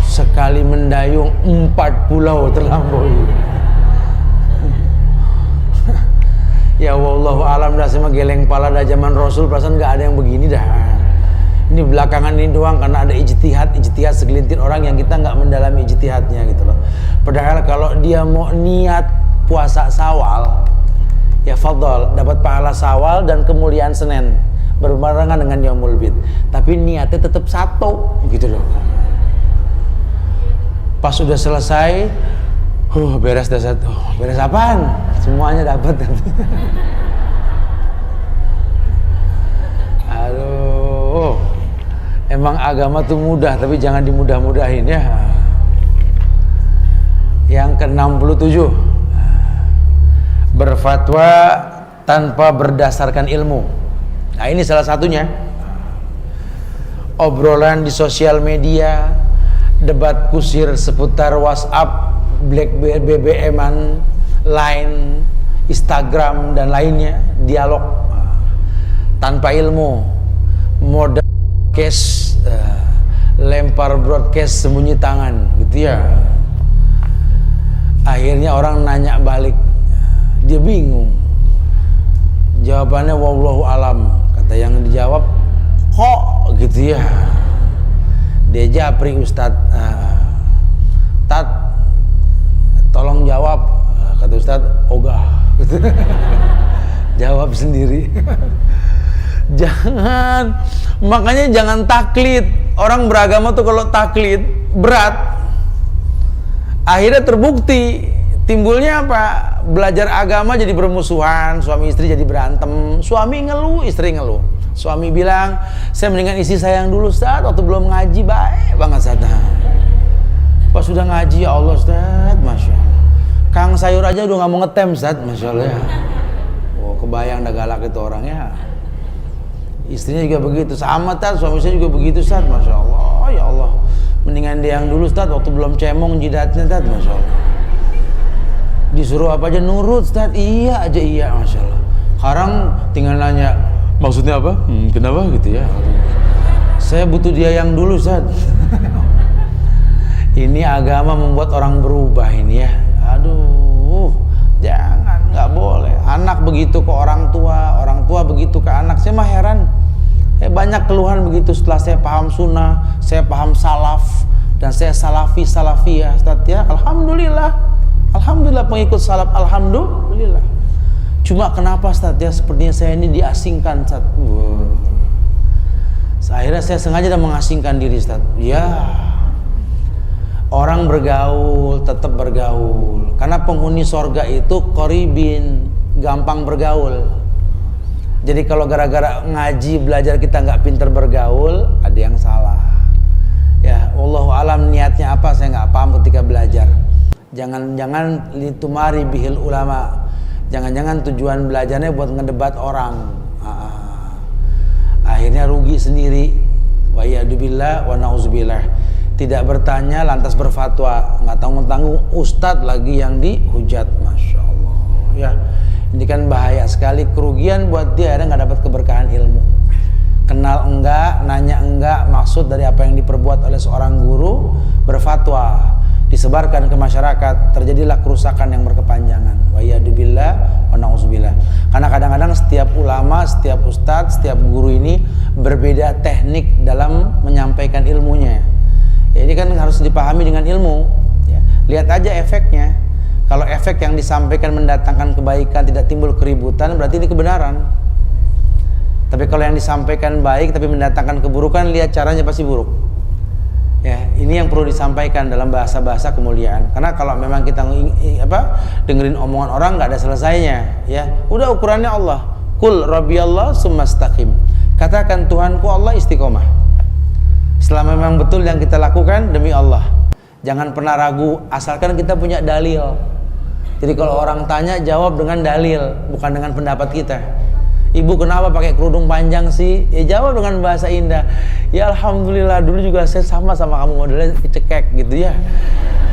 Sekali mendayung 4 pulau terlampaui. Ya wallahu alam dah, sama geleng pala dah zaman Rasul, perasaan nggak ada yang begini dah. Ini belakangan ini doang karena ada ijtihad segelintir orang yang kita nggak mendalami ijtihadnya gitu loh. Padahal kalau dia mau niat puasa Syawal, ya fadhol, dapat pahala Syawal dan kemuliaan Senin berbarengan dengan Yaumul Bid. Tapi niatnya tetap satu gitu loh. Pas sudah selesai, beres dah satu. Beres apaan? Semuanya dapat. Aduh, emang agama tuh mudah, tapi jangan dimudah-mudahin ya. Yang ke-67, berfatwa tanpa berdasarkan ilmu. Nah ini salah satunya. Obrolan di sosial media, debat kusir seputar WhatsApp, BlackBerry, BBM-an, Line, Instagram dan lainnya, dialog tanpa ilmu, modal cash, lempar broadcast sembunyi tangan gitu ya. Akhirnya orang nanya balik, dia bingung, jawabannya wallahu alam. Kata yang dijawab, kok gitu ya, dia japri Ustadz, Tat tolong jawab. Kata Ustadz, ogah. Jawab sendiri. Makanya jangan taklid. Orang beragama tuh kalau taklid berat. Akhirnya terbukti, timbulnya apa? Belajar agama jadi bermusuhan, suami istri jadi berantem, suami ngeluh, istri ngeluh. Suami bilang, saya mendingan istri sayang dulu Ustadz, waktu belum ngaji baik banget Ustadz. Pas sudah ngaji, ya Allah Ustadz, Masya Allah, Kang sayur aja udah gak mau ngetem Ustadz, Masya Allah ya. Kebayang dah galak itu orangnya. Istrinya juga begitu, sama Ustadz, suami saya juga begitu Ustadz, Masya Allah, ya Allah, mendingan dia yang dulu Ustadz, waktu belum cemong jidatnya Ustadz, Masya Allah. Disuruh apa aja nurut Ustadz, iya aja iya, Masya Allah. Sekarang tinggal nanya, maksudnya apa? Kenapa gitu ya? Saya butuh dia yang dulu Ustadz. Ini agama membuat orang berubah ini ya. Aduh, jangan, nggak boleh. Anak begitu ke orang tua begitu ke anak. Saya mah heran. Banyak keluhan begitu setelah saya paham sunnah, saya paham salaf, dan saya salafiyah Ustaz ya. Alhamdulillah pengikut salaf, alhamdulillah. Cuma kenapa Ustaz ya, sepertinya saya ini diasingkan Ustaz. Akhirnya saya sengaja dan mengasingkan diri, Ustaz. Ya, orang bergaul, tetap bergaul. Karena penghuni sorga itu qoribin, gampang bergaul. Jadi kalau gara-gara ngaji, belajar kita nggak pinter bergaul, ada yang salah. Ya, wallahu alam niatnya apa, saya nggak paham ketika belajar. Jangan litumari bihil ulama. Jangan-jangan tujuan belajarnya buat ngedebat orang. Akhirnya rugi sendiri. Wa iyyadubillah wa na'udzubillah. Tidak bertanya lantas berfatwa, nggak tanggung-tanggung ustadz lagi yang dihujat. Masya Allah. Ya, ini kan bahaya sekali, kerugian buat dia, akhirnya nggak dapat keberkahan ilmu. Kenal enggak, nanya enggak maksud dari apa yang diperbuat oleh seorang guru, berfatwa, disebarkan ke masyarakat, terjadilah kerusakan yang berkepanjangan. Wa iyyadubillah wa na'udzubillah. Karena kadang-kadang setiap ulama, setiap ustadz, setiap guru ini berbeda teknik dalam menyampaikan ilmunya. Ya, ini kan harus dipahami dengan ilmu. Ya, lihat aja efeknya. Kalau efek yang disampaikan mendatangkan kebaikan, tidak timbul keributan, berarti ini kebenaran. Tapi kalau yang disampaikan baik tapi mendatangkan keburukan, lihat caranya pasti buruk. Ya, ini yang perlu disampaikan dalam bahasa-bahasa kemuliaan. Karena kalau memang kita dengerin omongan orang nggak ada selesainya, ya udah ukurannya Allah. Qul rabbiyallah tsumastaqim. Katakan Tuhanku Allah, istiqomah. Setelah memang betul yang kita lakukan demi Allah, jangan pernah ragu, asalkan kita punya dalil. Jadi kalau orang tanya, jawab dengan dalil, bukan dengan pendapat kita. Ibu kenapa pakai kerudung panjang sih? Ya jawab dengan bahasa indah. Ya alhamdulillah, dulu juga saya sama kamu, modelnya cekek gitu ya.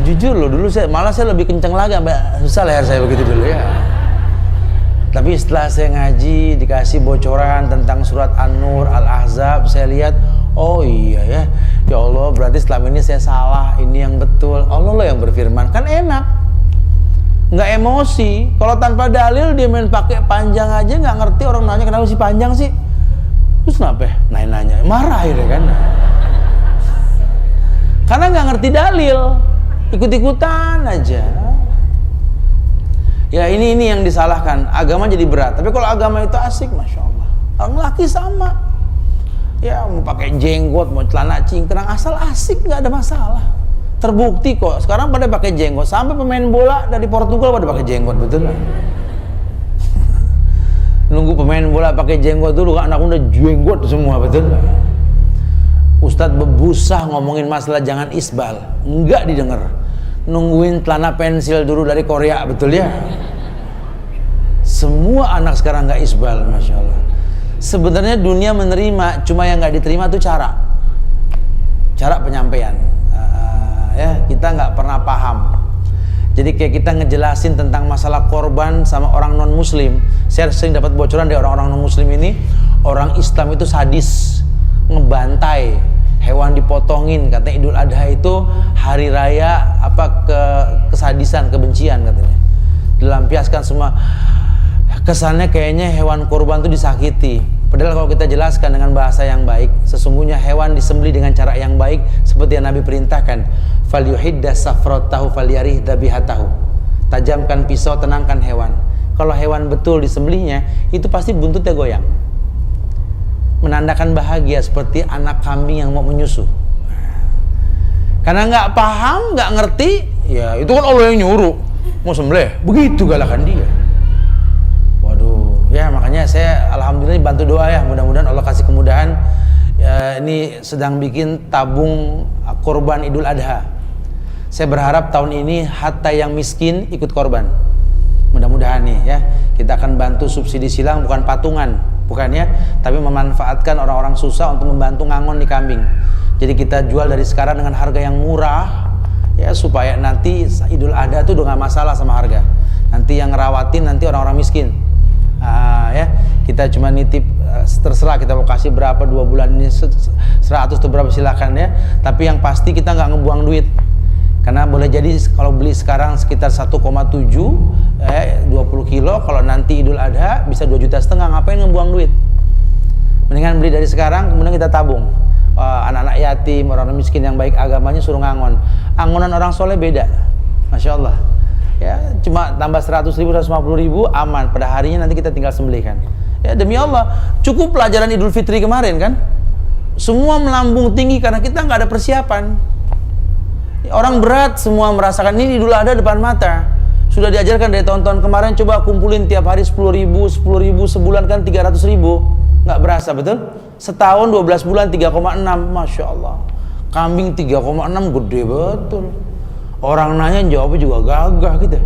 Jujur loh, dulu malah saya lebih kenceng lagi, sampai susah leher saya begitu dulu ya. Tapi setelah saya ngaji, dikasih bocoran tentang surat An-Nur, Al-Ahzab, saya lihat, oh iya ya, ya Allah, berarti selama ini saya salah, ini yang betul. Allah loh yang berfirman, kan enak. Nggak emosi. Kalau tanpa dalil dia main pakai panjang aja, nggak ngerti, orang nanya kenapa sih panjang sih, terus kenapa nanya marah ya kan, karena nggak ngerti dalil, ikut-ikutan aja. Ya ini yang disalahkan, agama jadi berat. Tapi kalau agama itu asik, masya Allah, orang laki sama ya, mau pakai jenggot, mau celana cingkrang, asal asik, nggak ada masalah. Terbukti kok, sekarang pada pakai jenggot. Sampai pemain bola dari Portugal pada pakai jenggot, betul nggak? Nunggu pemain bola pakai jenggot dulu, anak udah jenggot semua, betul nggak? Ustadz bebusah ngomongin masalah jangan isbal, nggak didengar. Nungguin celana pensil dulu dari Korea, betul ya? Semua anak sekarang nggak isbal, masya Allah. Sebenarnya dunia menerima, cuma yang nggak diterima tuh cara penyampaian. Ya, kita nggak pernah paham. Jadi kayak kita ngejelasin tentang masalah korban sama orang non muslim. Saya sering dapat bocoran dari orang-orang non muslim ini, orang Islam itu sadis, ngebantai hewan, dipotongin. Katanya Idul Adha itu hari raya kesadisan, kebencian katanya. Dilampiaskan semua. Kesannya kayaknya hewan korban itu disakiti. Padahal kalau kita jelaskan dengan bahasa yang baik, sesungguhnya hewan disembelih dengan cara yang baik seperti yang Nabi perintahkan. Falyuhidda safratahu falyarih dabihatahu. Tajamkan pisau, tenangkan hewan. Kalau hewan betul disembelihnya, itu pasti buntutnya goyang, menandakan bahagia seperti anak kambing yang mau menyusu. Karena nggak paham, nggak ngerti, ya itu kan Allah yang nyuruh mau sembelih, begitu galakan dia. Waduh, ya makanya saya alhamdulillah bantu doa ya, mudah-mudahan Allah kasih kemudahan. Ya, ini sedang bikin tabung korban Idul Adha. Saya berharap tahun ini hatta yang miskin ikut korban. Mudah-mudahan nih ya, kita akan bantu subsidi silang, bukan patungan, bukan ya, tapi memanfaatkan orang-orang susah untuk membantu ngangon di kambing. Jadi kita jual dari sekarang dengan harga yang murah ya, supaya nanti Idul Adha tuh udah gak masalah sama harga. Nanti yang ngerawatin nanti orang-orang miskin. Ya, kita cuma nitip, terserah kita mau kasih berapa 2 bulan ini, 100 atau berapa silakan ya, tapi yang pasti kita nggak ngebuang duit. Karena boleh jadi kalau beli sekarang sekitar 1,7 20 kilo, kalau nanti Idul Adha bisa 2,5 juta, ngapain ngebuang duit? Mendingan beli dari sekarang, kemudian kita tabung. Anak-anak yatim, orang miskin yang baik agamanya suruh ngangon. Angonan orang soleh beda, masya Allah. Ya, cuma tambah 100.000, 150.000 aman. Pada harinya nanti kita tinggal sembelihkan. Ya demi Allah, cukup pelajaran Idul Fitri kemarin kan. Semua melambung tinggi karena kita nggak ada persiapan. Orang berat semua merasakan ini Idul Adha depan mata. Sudah diajarkan dari tahun-tahun kemarin, coba kumpulin tiap hari 10.000, sebulan kan 300.000. Nggak berasa, betul? Setahun 12 bulan 3,6, Masya Allah. Kambing 3,6 gede betul. Orang nanya jawabnya juga gagah gitu.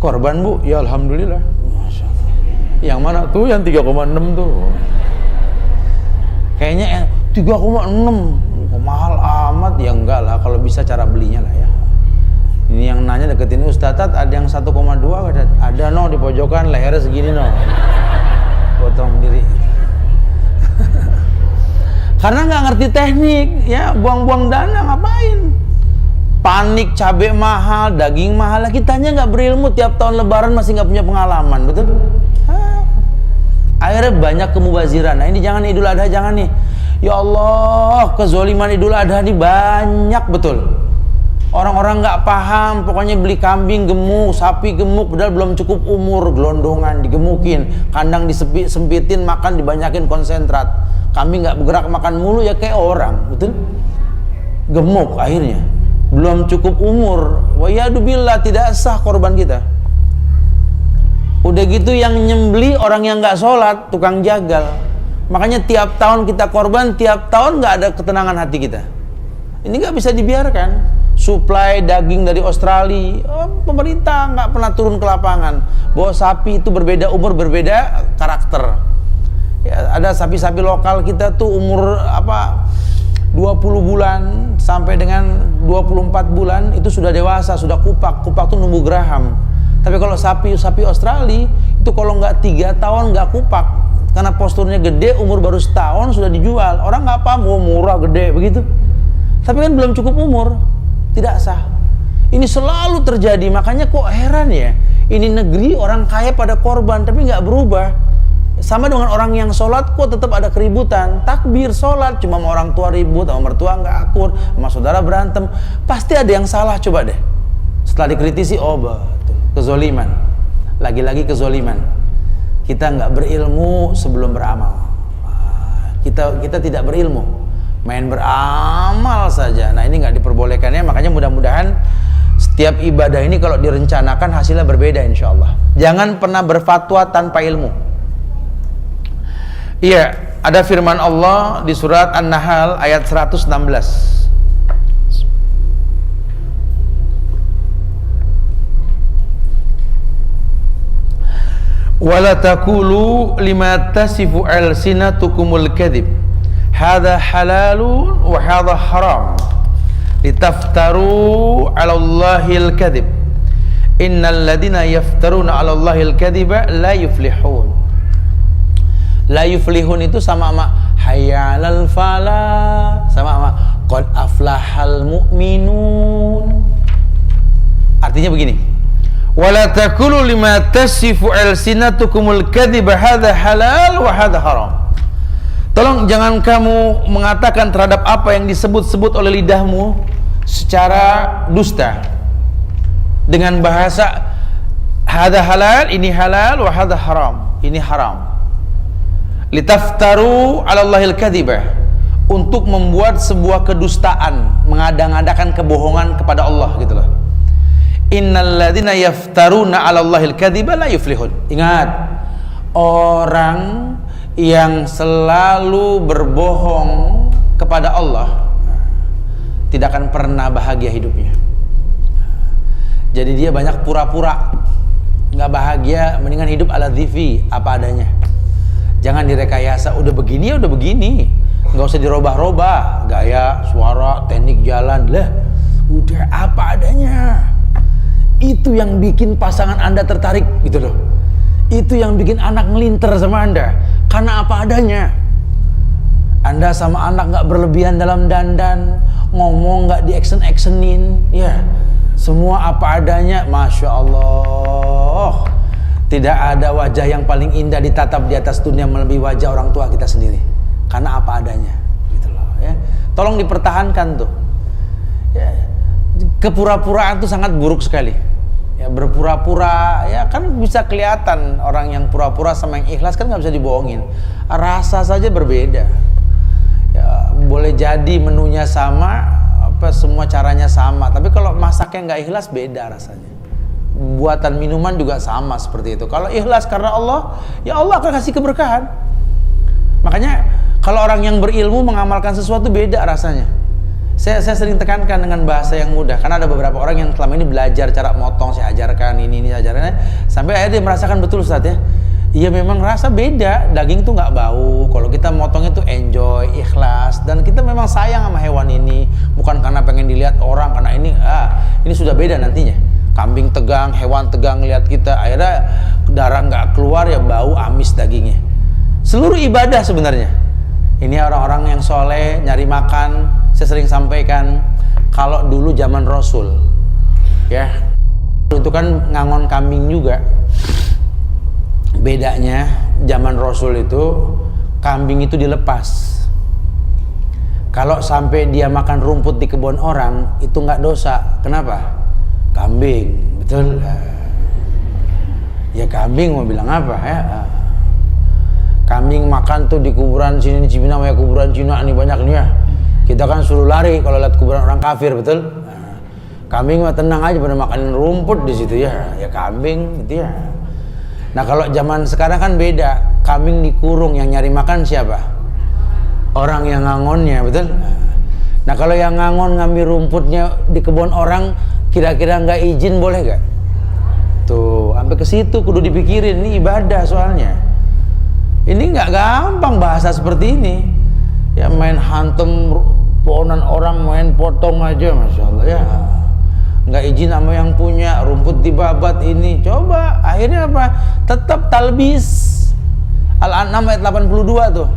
Korban bu? Ya Alhamdulillah. Masya Allah. Yang mana tuh yang 3,6 tuh? Kayaknya 3,6 mahal amat. Ya enggak lah, kalau bisa cara belinya lah ya. Ini yang nanya deketin Ustadz, ada yang 1,2 ada no di pojokan, lehernya segini no. Potong diri. Karena nggak ngerti teknik, ya buang-buang dana ngapain? Panik, cabai mahal, daging mahal. Kitanya nggak berilmu, tiap tahun Lebaran masih nggak punya pengalaman, betul? Akhirnya banyak kemubaziran. Nah ini jangan Idul Adha, jangan nih. Ya Allah, kezoliman Idul Adha ini banyak betul. Orang-orang nggak paham, pokoknya beli kambing gemuk, sapi gemuk, padahal belum cukup umur, gelondongan, digemukin, kandang disempitin, makan dibanyakin konsentrat. Kambing nggak bergerak makan mulu ya kayak orang, betul? Gemuk akhirnya, belum cukup umur. Wa yadubillah, tidak sah korban kita. Udah gitu yang nyembeli orang yang nggak sholat, tukang jagal. Makanya tiap tahun kita korban, tiap tahun nggak ada ketenangan hati kita. Ini nggak bisa dibiarkan. Suplai daging dari Australia, pemerintah nggak pernah turun ke lapangan. Bahwa sapi itu berbeda umur, berbeda karakter. Ya, ada sapi-sapi lokal kita tuh umur 20 bulan sampai dengan 24 bulan itu sudah dewasa, sudah kupak. Kupak tuh numbuh geraham. Tapi kalau sapi Australia itu kalau nggak 3 tahun nggak kupak, karena posturnya gede, umur baru setahun sudah dijual. Orang nggak paham, murah gede begitu. Tapi kan belum cukup umur. Tidak sah. Ini selalu terjadi, makanya kok heran ya. Ini negeri orang kaya pada korban tapi nggak berubah. Sama dengan orang yang sholat kok tetap ada keributan. Takbir sholat cuma sama orang tua ribut, sama mertua nggak akur, sama saudara berantem. Pasti ada yang salah, coba deh. Setelah dikritisi, oh betul, kezoliman. Lagi-lagi kezoliman. Kita nggak berilmu sebelum beramal. Kita tidak berilmu. Main beramal saja. Nah ini nggak diperbolehkannya. Makanya mudah-mudahan setiap ibadah ini kalau direncanakan hasilnya berbeda insya Allah. Jangan pernah berfatwa tanpa ilmu. Iya, ada firman Allah di surat An-Nahl ayat 116. Wala taqulu lima tasifu alsinatukumul kadhib hadza halalun wa hadza haram litaftaru 'ala Allahil kadhib innal ladina yaftaruna 'ala Allahil kadhiba la yuflihun. La yuflihun itu sama hayya 'alal falah, sama qad aflahal mu'minun. Artinya begini, wala taqulu lima tasifu alsinatukumul kadhiba hadza halal wa hadza haram. Tolong jangan kamu mengatakan terhadap apa yang disebut-sebut oleh lidahmu secara dusta dengan bahasa hadza halal, ini halal, wa hadza haram, ini haram. Litaftaru 'ala Allahil kadhiba, untuk membuat sebuah kedustaan, mengada-ngadakan kebohongan kepada Allah gitu loh. Innal ladzina yaftaruna 'ala Allahil kadhiba la yuflihun. Ingat, orang yang selalu berbohong kepada Allah tidak akan pernah bahagia hidupnya. Jadi dia banyak pura-pura, nggak bahagia, mendingan hidup ala dhifi, apa adanya. Jangan direkayasa, udah begini ya udah begini, nggak usah dirobah-robah, gaya, suara, teknik jalan, lah udah apa adanya. Itu yang bikin pasangan Anda tertarik gitu loh. Itu yang bikin anak ngelinter sama Anda, karena apa adanya. Anda sama anak nggak berlebihan dalam dandan, ngomong nggak di action-actionin, ya semua apa adanya. Masya Allah, tidak ada wajah yang paling indah ditatap di atas dunia melebihi wajah orang tua kita sendiri, karena apa adanya gitu loh ya. Tolong dipertahankan tuh ya. Kepura-puraan itu sangat buruk sekali ya. Berpura-pura ya kan bisa kelihatan, orang yang pura-pura sama yang ikhlas kan nggak bisa dibohongin, rasa saja berbeda boleh jadi menunya sama, semua caranya sama, tapi kalau masaknya nggak ikhlas beda rasanya. Buatan minuman juga sama seperti itu. Kalau ikhlas karena Allah, ya Allah akan kasih keberkahan. Makanya kalau orang yang berilmu mengamalkan sesuatu beda rasanya. Saya sering tekankan dengan bahasa yang mudah, karena ada beberapa orang yang selama ini belajar cara motong, saya ajarkan ini ajarannya, sampai akhirnya dia merasakan betul Ustaz ya. Iya memang rasa beda, daging tuh nggak bau. Kalau kita motongnya tuh enjoy, ikhlas, dan kita memang sayang sama hewan ini, bukan karena pengen dilihat orang, karena ini sudah beda nantinya. Kambing tegang, hewan tegang lihat kita, akhirnya darah nggak keluar ya bau amis dagingnya. Seluruh ibadah sebenarnya. Ini orang-orang yang soleh nyari makan. Saya sering sampaikan kalau dulu zaman Rasul, ya itu kan ngangon kambing juga. Bedanya zaman Rasul itu kambing itu dilepas. Kalau sampai dia makan rumput di kebun orang itu nggak dosa. Kenapa? Kambing, betul? Ya kambing mau bilang apa ya? Kambing makan tuh di kuburan sini Cina, ya kuburan Cina nih banyak nih ya. Kita kan suruh lari kalau lihat kuburan orang kafir, betul? Kambing mah tenang aja pada makanin rumput di situ ya. Ya kambing gitu ya. Nah kalau zaman sekarang kan beda, kambing dikurung, yang nyari makan siapa? Orang yang ngangonnya, betul? Nah kalau yang ngangon ngambil rumputnya di kebun orang, kira-kira nggak izin boleh nggak? Tuh, sampai ke situ kudu dipikirin, ini ibadah soalnya. Ini nggak gampang bahasa seperti ini. Ya main hantem pohonan orang, main potong aja, masya Allah ya. Nggak izin sama yang punya, rumput dibabat ini. Coba akhirnya apa? Tetap talbis. Al-An'am ayat 82 tuh.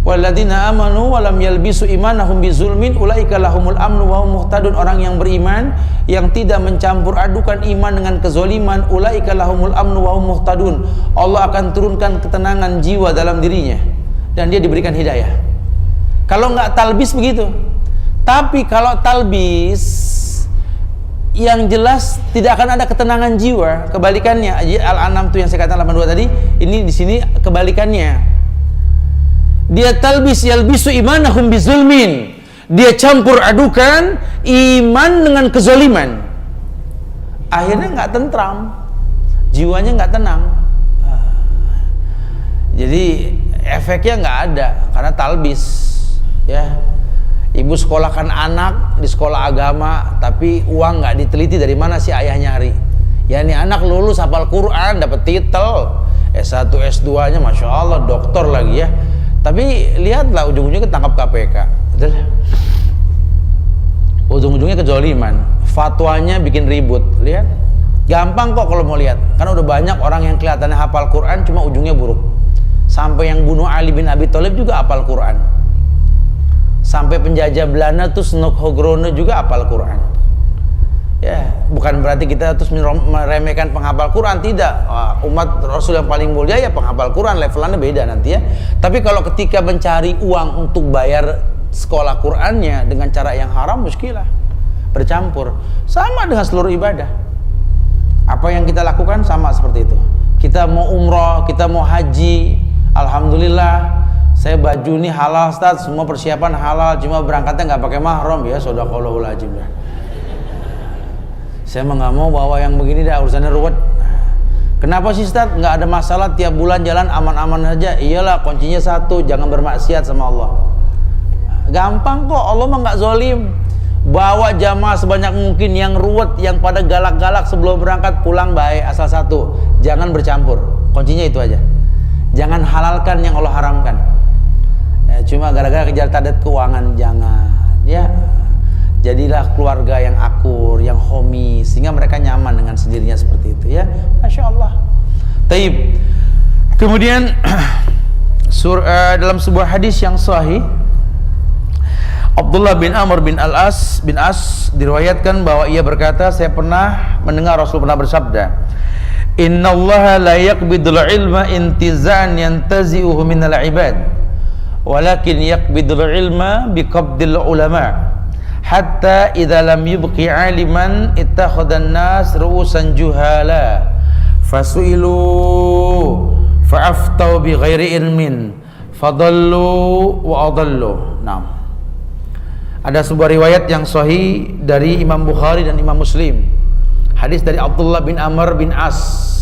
Walladzina amanu wa lam yalbisu imanahum bizulmin ulaika lahumul amnu wa hum muhtadun. Orang yang beriman yang tidak mencampur adukan iman dengan kezaliman, ulaika lahumul amnu wa hum muhtadun. Allah akan turunkan ketenangan jiwa dalam dirinya dan dia diberikan hidayah. Kalau nggak talbis begitu. Tapi kalau talbis yang jelas tidak akan ada ketenangan jiwa. Kebalikannya, Al-An'am tuh yang saya katakan 82 tadi, ini di sini kebalikannya. Dia talbis yalbisu imanahum bizulmin. Dia campur adukan iman dengan kezaliman. Akhirnya nggak tentram, jiwanya nggak tenang. Jadi efeknya nggak ada karena talbis, ya. Ibu sekolahkan anak di sekolah agama, tapi uang nggak diteliti dari mana si ayah nyari. Ya ini anak lulus hafal Quran, dapat titel S1, S2 nya Masya Allah, doktor lagi ya. Tapi lihatlah ujung-ujungnya ketangkap KPK, betul? Ujung-ujungnya kezaliman, fatwanya bikin ribut. Lihat, gampang kok kalau mau lihat, karena udah banyak orang yang kelihatannya hafal Quran, cuma ujungnya buruk. Sampai yang bunuh Ali bin Abi Thalib juga hafal Quran. Sampai penjajah Belanda tuh Snok Hogrono juga hafal Quran. Ya, bukan berarti kita terus meremehkan penghafal Quran, tidak. Umat Rasul yang paling mulia ya penghafal Quran, levelannya beda nanti ya. Tapi kalau ketika mencari uang untuk bayar sekolah Qurannya dengan cara yang haram, muskilah, bercampur. Sama dengan seluruh ibadah. Apa yang kita lakukan sama seperti itu. Kita mau umroh, kita mau haji, alhamdulillah. Saya baju ini halal Ustaz, semua persiapan halal, cuma berangkatnya nggak pakai mahram ya, shadaqallahul azim ya. Saya mah nggak mau bawa yang begini dah, urusannya ruwet. Kenapa sih Ustaz? Nggak ada masalah, tiap bulan jalan aman-aman aja. Iyalah, kuncinya satu, jangan bermaksiat sama Allah. Gampang kok, Allah mah nggak zolim. Bawa jamaah sebanyak mungkin, yang ruwet, yang pada galak-galak sebelum berangkat, pulang baik, asal satu, jangan bercampur. Kuncinya itu aja. Jangan halalkan yang Allah haramkan. Ya, cuma gara-gara kejar target keuangan, jangan. Ya, jadilah keluarga yang akur, yang homi, sehingga mereka nyaman dengan sendirinya seperti itu ya. Masya Allah. Taib. Kemudian dalam sebuah hadis yang sahih, Abdullah bin Amr bin As diriwayatkan bahwa ia berkata, saya pernah mendengar Rasul pernah bersabda, Innallaha la yaqbidul ilma intizan yantazi'uhu minal ibad, walakin yaqbidul ilma biqabdil ulama. Hatta idza lam yubqi aliman ittakhadhan nas ru'usan juhala fasu'ilu fa'aftau bighairi ilmin fadallu wa adallu. Nah, ada sebuah riwayat yang sahih dari Imam Bukhari dan Imam Muslim. Hadis dari Abdullah bin Amr bin As.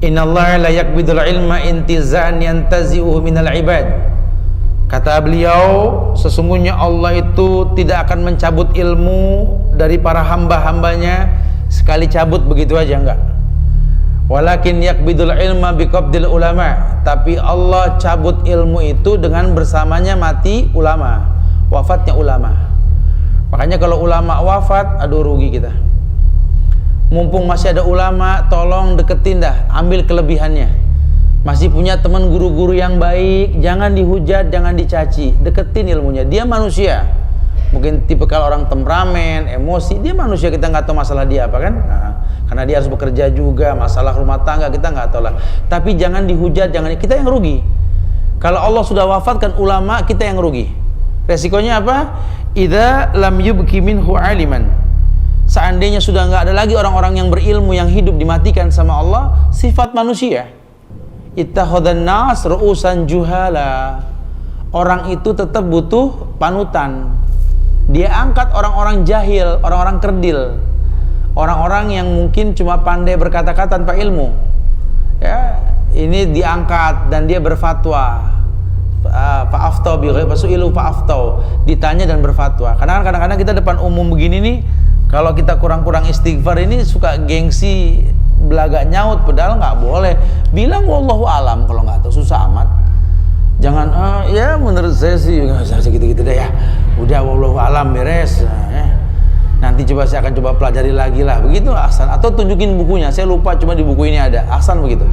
Innallaha la yakbidul ilma intiza'an yantazi'uhu minal ibad. Kata beliau, sesungguhnya Allah itu tidak akan mencabut ilmu dari para hamba-hambanya sekali cabut begitu aja, enggak. Walakin yakbidul ilma biqabdil ulama. Tapi Allah cabut ilmu itu dengan bersamanya mati ulama, wafatnya ulama. Makanya kalau ulama wafat, aduh rugi kita. Mumpung masih ada ulama, tolong deketin dah, ambil kelebihannya. Masih punya teman guru-guru yang baik, jangan dihujat, jangan dicaci, deketin ilmunya. Dia manusia, mungkin tipe kalau orang temperamen, emosi, dia manusia, kita nggak tahu masalah dia apa kan. Nah, karena dia harus bekerja juga, masalah rumah tangga kita nggak tahu lah. Tapi jangan dihujat, jangan, kita yang rugi. Kalau Allah sudah wafatkan ulama, kita yang rugi. Resikonya apa? Idza lam yubki minhu aliman. Seandainya sudah nggak ada lagi orang-orang yang berilmu yang hidup dimatikan sama Allah, sifat manusia. Ittakhadhan nas ru'usan juhala. Orang itu tetap butuh panutan. Dia angkat orang-orang jahil, orang-orang kerdil, orang-orang yang mungkin cuma pandai berkata-kata tanpa ilmu. Ya, ini diangkat dan dia berfatwa. Fa'aftau bi ghairi fasu'ilu fa'aftau. Ditanya dan berfatwa. Kadang-kadang kita depan umum begini nih, kalau kita kurang-kurang istighfar ini suka gengsi, belaga nyaut, padahal nggak boleh. Bilang wallahu alam kalau nggak tahu, susah amat. Jangan ya menurut saya sih nggak usah gitu-gitu deh ya. Udah wallahu alam beres. Nanti coba saya akan coba pelajari lagi lah. Begitu Ahsan. Atau tunjukin bukunya. Saya lupa, cuma di buku ini ada. Ahsan begitu.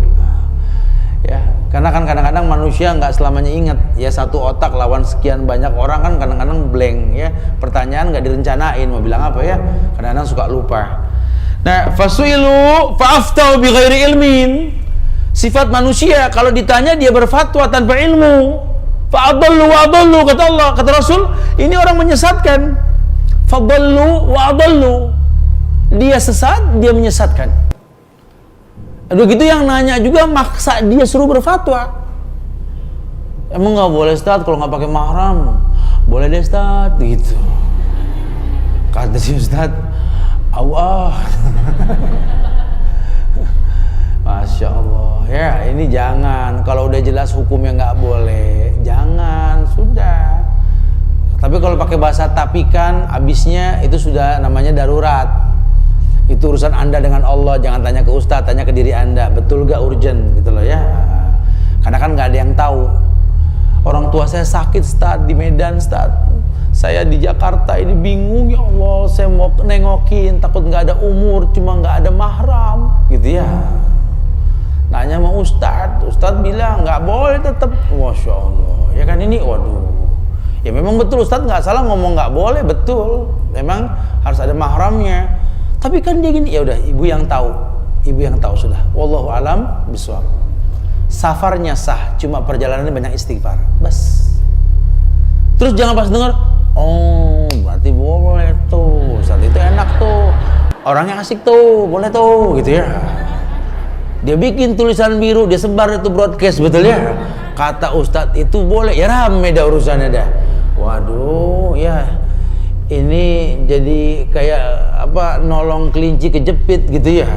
Ya, karena kan kadang-kadang manusia nggak selamanya ingat. Ya, satu otak lawan sekian banyak orang kan kadang-kadang blank ya. Pertanyaan nggak direncanain mau bilang apa ya. Kadang-kadang suka lupa. Nah, fasuilu fa'aftau bi ghairi ilmin. Sifat manusia kalau ditanya dia berfatwa tanpa ilmu. Fa'adallu wa adallu, kata Allah, kata Rasul, ini orang menyesatkan. Fadallu wa adallu. Dia sesat, dia menyesatkan. Aduh gitu, yang nanya juga maksa dia suruh berfatwa. Emang nggak boleh Ustaz kalau nggak pakai mahram? Boleh deh Ustaz, gitu. Kata si Ustaz, Allah. Masya Allah ya, ini jangan. Kalau udah jelas hukumnya nggak boleh, jangan, sudah. Tapi kalau pakai bahasa tapikan, abisnya itu sudah namanya darurat. Itu urusan Anda dengan Allah, jangan tanya ke Ustadz, tanya ke diri Anda, betul gak urgent gitu loh ya. Karena kan nggak ada yang tahu. Orang tua saya sakit Ustadz di Medan Ustadz, saya di Jakarta ini bingung ya Allah, saya mau nengokin, takut nggak ada umur, cuma nggak ada mahram gitu ya. Nanya sama Ustadz, Ustadz bilang nggak boleh tetap. Masya Allah ya kan, ini waduh. Ya memang betul Ustadz nggak salah ngomong nggak boleh, betul. Memang harus ada mahramnya. Tapi kan dia gini, ya udah ibu yang tahu sudah. Wallahu alam bishawab. Safarnya sah, cuma perjalanannya banyak istighfar. Bas. Terus jangan pas dengar, oh berarti boleh tuh, Ustadz itu enak tuh, orangnya asik tuh, boleh tuh, gitu ya. Dia bikin tulisan biru, dia sebar itu broadcast, betul ya. Kata Ustadz itu boleh, ya rame dah urusannya dah. Waduh, ya ini jadi kayak apa, nolong kelinci kejepit gitu ya.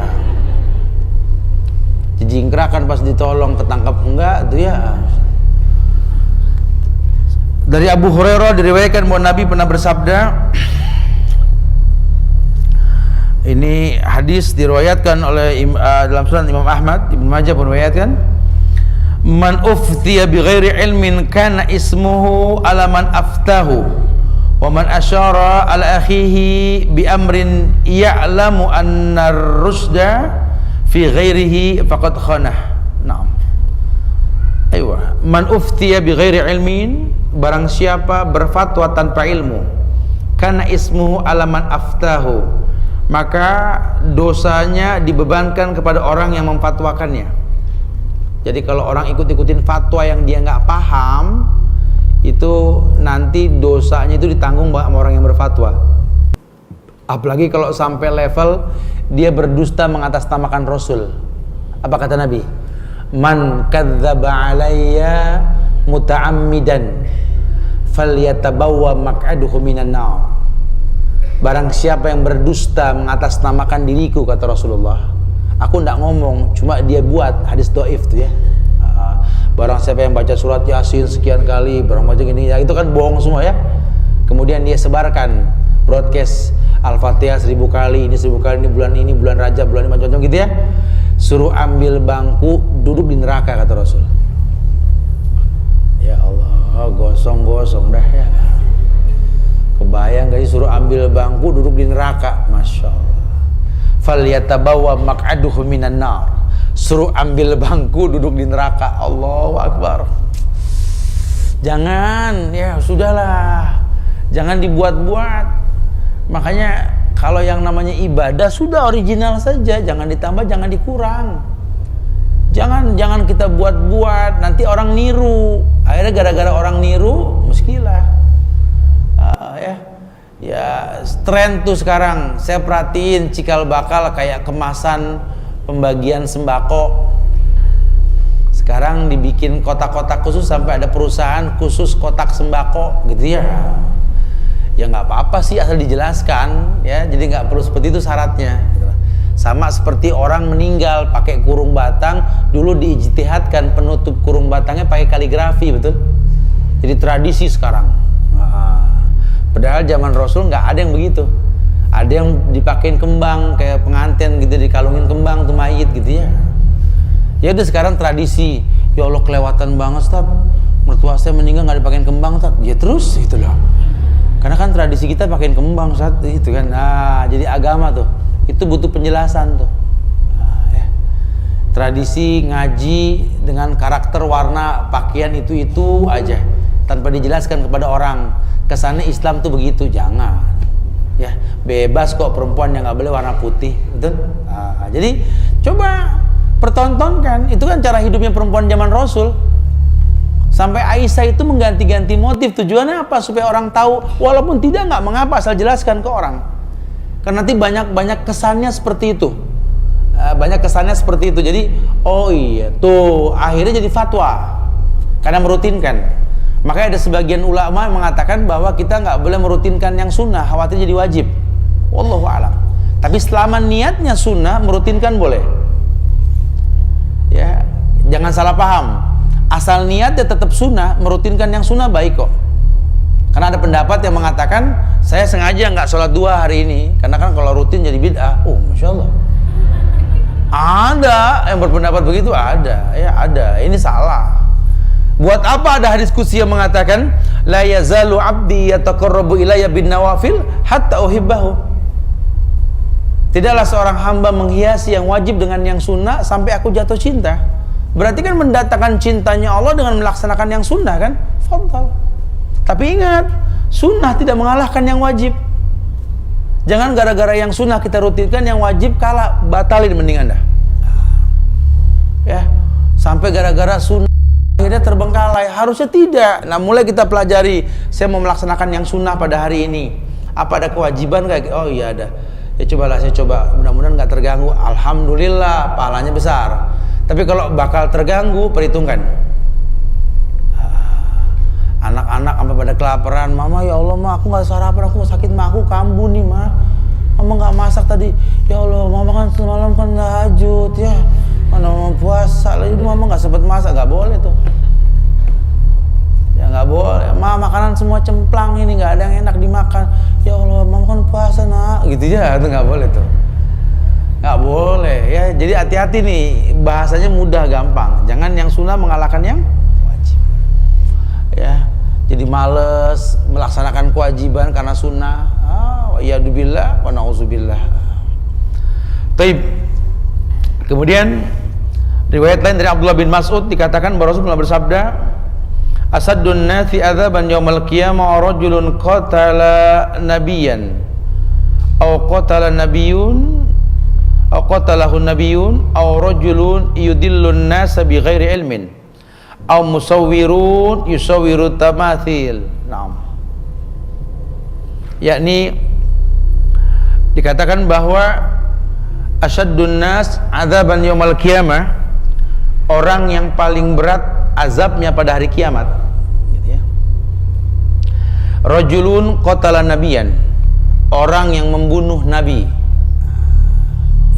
Jingkrakan pas ditolong ketangkap enggak tuh ya. Dari Abu Hurairah diriwayatkan bahwa Nabi pernah bersabda, ini hadis diriwayatkan oleh dalam Sunan Imam Ahmad, Ibnu Majah pun meriwayatkan, man uftiya bighairi ilmin kana ismuhu ala man aftahu wa man asyara ala akhihi bi amrin ya'lamu anna ar-rusda fi ghairihi faqad khanah. Naam. Aywa, man uftiya bighairi ilmin, barang siapa berfatwa tanpa ilmu, kana ismuhu ala man aftahu, maka dosanya dibebankan kepada orang yang memfatwakannya. Jadi kalau orang ikut-ikutin fatwa yang dia nggak paham, itu nanti dosanya itu ditanggung sama orang yang berfatwa. Apalagi kalau sampai level dia berdusta mengatasnamakan Rasul. Apa kata Nabi? man kadzdzaba alayya muta'ammidan falyatabawwa maq'adahu minan nar. Barang siapa yang berdusta mengatasnamakan diriku, kata Rasulullah. Aku tidak ngomong, cuma dia buat hadis dhaif tuh ya. Barang siapa yang baca surat Yasin sekian kali, barang baca gini, ya itu kan bohong semua ya. Kemudian dia sebarkan broadcast Al-Fatihah 1000 kali, ini 1000 kali, ini bulan Rajab, bulan ini macam-macam gitu ya. Suruh ambil bangku, duduk di neraka, kata Rasul. Ya Allah, gosong-gosong dah ya. Kebayang gak sih suruh ambil bangku, duduk di neraka? Masya Allah. Falyatabawwa maq'adahu minan nar. Suruh ambil bangku, duduk di neraka. Allahu Akbar. Jangan, ya sudahlah. Jangan dibuat-buat. Makanya kalau yang namanya ibadah sudah original saja, jangan ditambah, jangan dikurang. Jangan kita buat-buat, nanti orang niru. Akhirnya gara-gara orang niru, muskilah. Ya tren tuh sekarang. Saya perhatiin cikal bakal kayak kemasan pembagian sembako. Sekarang dibikin kotak-kotak khusus, sampai ada perusahaan khusus kotak sembako gitu ya. Ya nggak apa-apa sih asal dijelaskan ya, jadi nggak perlu seperti itu syaratnya gitu. Sama seperti orang meninggal pakai kurung batang, dulu diijtihadkan penutup kurung batangnya pakai kaligrafi, betul? Jadi tradisi sekarang. Padahal zaman Rasul nggak ada yang begitu. Ada yang dipakein kembang kayak pengantin gitu, dikalungin kembang tuh mayit gitu ya. Ya udah sekarang tradisi. Ya Allah kelewatan banget Ustaz, mertua saya meninggal nggak dipakein kembang Ustaz. Ya terus gitu loh. Karena kan tradisi kita pakein kembang Ustaz itu kan. Nah, jadi agama tuh itu butuh penjelasan tuh. Ya. Tradisi ngaji dengan karakter warna pakaian itu aja tanpa dijelaskan kepada orang. Kesannya Islam tuh begitu, jangan. Ya, bebas kok perempuan yang nggak boleh warna putih, betul? Jadi coba pertontonkan, itu kan cara hidupnya perempuan zaman Rasul. Sampai Aisyah itu mengganti-ganti motif, tujuannya apa? Supaya orang tahu, walaupun tidak nggak mengapa, asal jelaskan ke orang. Karena nanti banyak kesannya seperti itu. Banyak kesannya seperti itu. Jadi, oh iya, tuh akhirnya jadi fatwa karena merutinkan. Makanya ada sebagian ulama mengatakan bahwa kita nggak boleh merutinkan yang sunnah, khawatir jadi wajib. Wallahu a'lam. Tapi selama niatnya sunnah, merutinkan boleh. Ya, jangan salah paham. Asal niatnya tetap sunnah, merutinkan yang sunnah baik kok. Karena ada pendapat yang mengatakan saya sengaja nggak sholat 2 hari ini, karena kan kalau rutin jadi bid'ah. Oh, masya Allah. Ada yang berpendapat begitu, ada. Ya ada. Ini salah. Buat apa ada hadis qudsi yang mengatakan la yazalu abdi yataqarrabu ilayya bin nawafil hatta uhibbahu. Tidaklah seorang hamba menghiasi yang wajib dengan yang sunnah sampai aku jatuh cinta. Berarti kan mendatangkan cintanya Allah dengan melaksanakan yang sunnah kan? Fadhal. Tapi ingat, sunnah tidak mengalahkan yang wajib. Jangan gara-gara yang sunnah kita rutinkan, yang wajib kalah, batalin mending Anda. Ya, sampai gara-gara sunnah akhirnya terbengkalai, harusnya tidak. Nah, mulai kita pelajari, saya mau melaksanakan yang sunnah pada hari ini. Apa ada kewajiban kayak? Oh iya ada. Ya cobalah, saya coba. Mudah-mudahan nggak terganggu. Alhamdulillah, pahalanya besar. Tapi kalau bakal terganggu, perhitungkan. Anak-anak sampai pada kelaparan, mama ya Allah mah aku nggak sarapan, aku sakit mah, aku kambuh nih mah. Mama nggak masak tadi. Ya Allah, mama kan semalam kan tahajud ya. Mana mau puasa lagi, mama nggak sempat masak, nggak boleh tuh. Ya nggak boleh. Makanan semua cemplang ini, nggak ada yang enak dimakan. Ya Allah, mama kan puasa nak, gitu ya, itu nggak boleh tuh. Nggak boleh ya. Jadi hati-hati nih, bahasanya mudah gampang. Jangan yang sunnah mengalahkan yang wajib. Ya, jadi males melaksanakan kewajiban karena sunnah. Ya dubillah wa na'udzubillah. Taib. Kemudian riwayat lain dari Abdullah bin Mas'ud dikatakan bahwa Rasulullah bersabda, asaddun nasi adzaban yaumal qiyamah rajulun qatala nabiyyan aw qatala nabiyyun aw qatalahu nabiyyun aw rajulun yudillun nasa bighairi ilmin aw musawwirun yusawwiru tamathil. Naam. Yakni dikatakan bahwa asyaddun nas adzaban yaumal qiyamah, orang yang paling berat azabnya pada hari kiamat, gitu ya. Rajulun qatala nabiyan, orang yang membunuh nabi,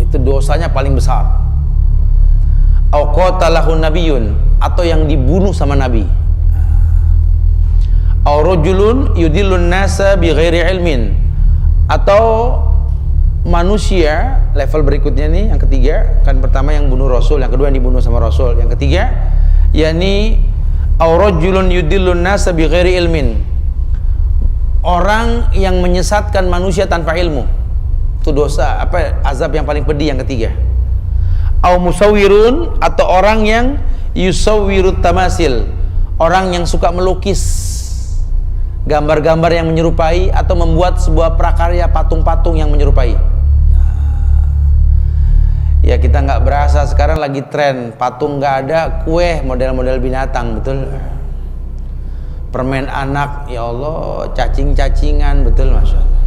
itu dosanya paling besar. Au qatalahu nabiyun, atau yang dibunuh sama nabi. Au rajulun yudillun nasa bighairi ilmin, atau manusia level berikutnya nih, yang ketiga kan, pertama yang bunuh rasul, yang kedua yang dibunuh sama rasul, yang ketiga yakni au rajulun yudillun nasa bighairi ilmin, orang yang menyesatkan manusia tanpa ilmu. Itu dosa apa, azab yang paling pedih yang ketiga. Au musawwirun, atau orang yang yusawwirut tamasil, orang yang suka melukis gambar-gambar yang menyerupai atau membuat sebuah prakarya patung-patung yang menyerupai. Ya, kita nggak berasa sekarang lagi tren patung nggak ada, kue model-model binatang, betul. Permen anak, ya Allah, cacing-cacingan, betul, masya Allah.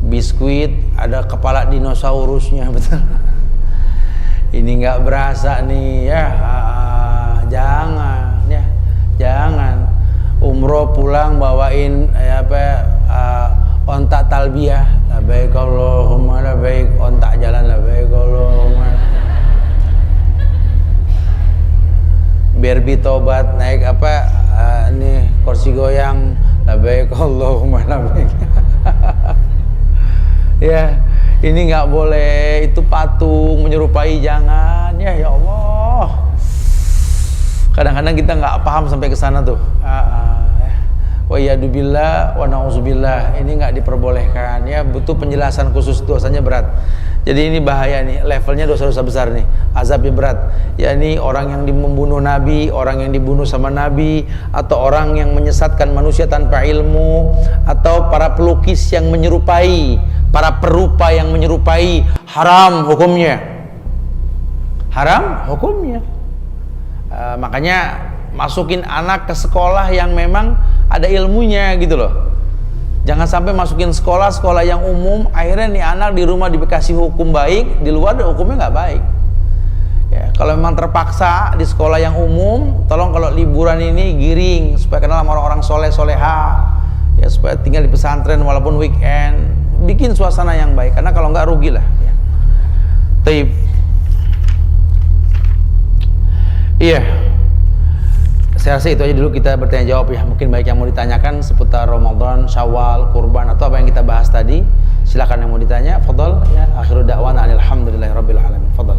Biskuit ada kepala dinosaurusnya, betul. Ini nggak berasa nih ya, jangan ya, jangan umroh pulang bawain ontak talbiyah, labbaik Allahumma labbaik, ontak jalan labbaik Allahumma. Berbi tobat naik nih kursi goyang, labbaik Allahumma labbaik. Ya, ini nggak boleh, itu patung menyerupai, jangan ya, ya Allah. Kadang-kadang kita nggak paham sampai ke sana tuh. Wa yadubillah wa na'udzubillah, ini nggak diperbolehkan ya, butuh penjelasan khusus, dosanya berat. Jadi ini bahaya nih, levelnya dosa-dosa besar nih, azabnya berat. Ya, ini orang yang membunuh nabi, orang yang dibunuh sama nabi, atau orang yang menyesatkan manusia tanpa ilmu, atau para pelukis yang menyerupai, para perupa yang menyerupai, haram hukumnya. Haram hukumnya. Makanya masukin anak ke sekolah yang memang ada ilmunya gitu loh. Jangan sampai masukin sekolah yang umum, akhirnya nih anak di rumah dikasih hukum baik, di luar hukumnya nggak baik. Ya, kalau memang terpaksa di sekolah yang umum, tolong kalau liburan ini giring supaya kenal sama orang-orang soleh-soleha, ya, supaya tinggal di pesantren walaupun weekend, bikin suasana yang baik, karena kalau nggak rugi lah ya. Taib. Iya, saya rasa itu aja dulu, kita bertanya jawab ya. Mungkin baik yang mau ditanyakan seputar Ramadan, Syawal, kurban, atau apa yang kita bahas tadi, silakan yang mau ditanya. Fadhal ya. Akhiru da'wana alhamdulillahirabbil alamin. Fadhal.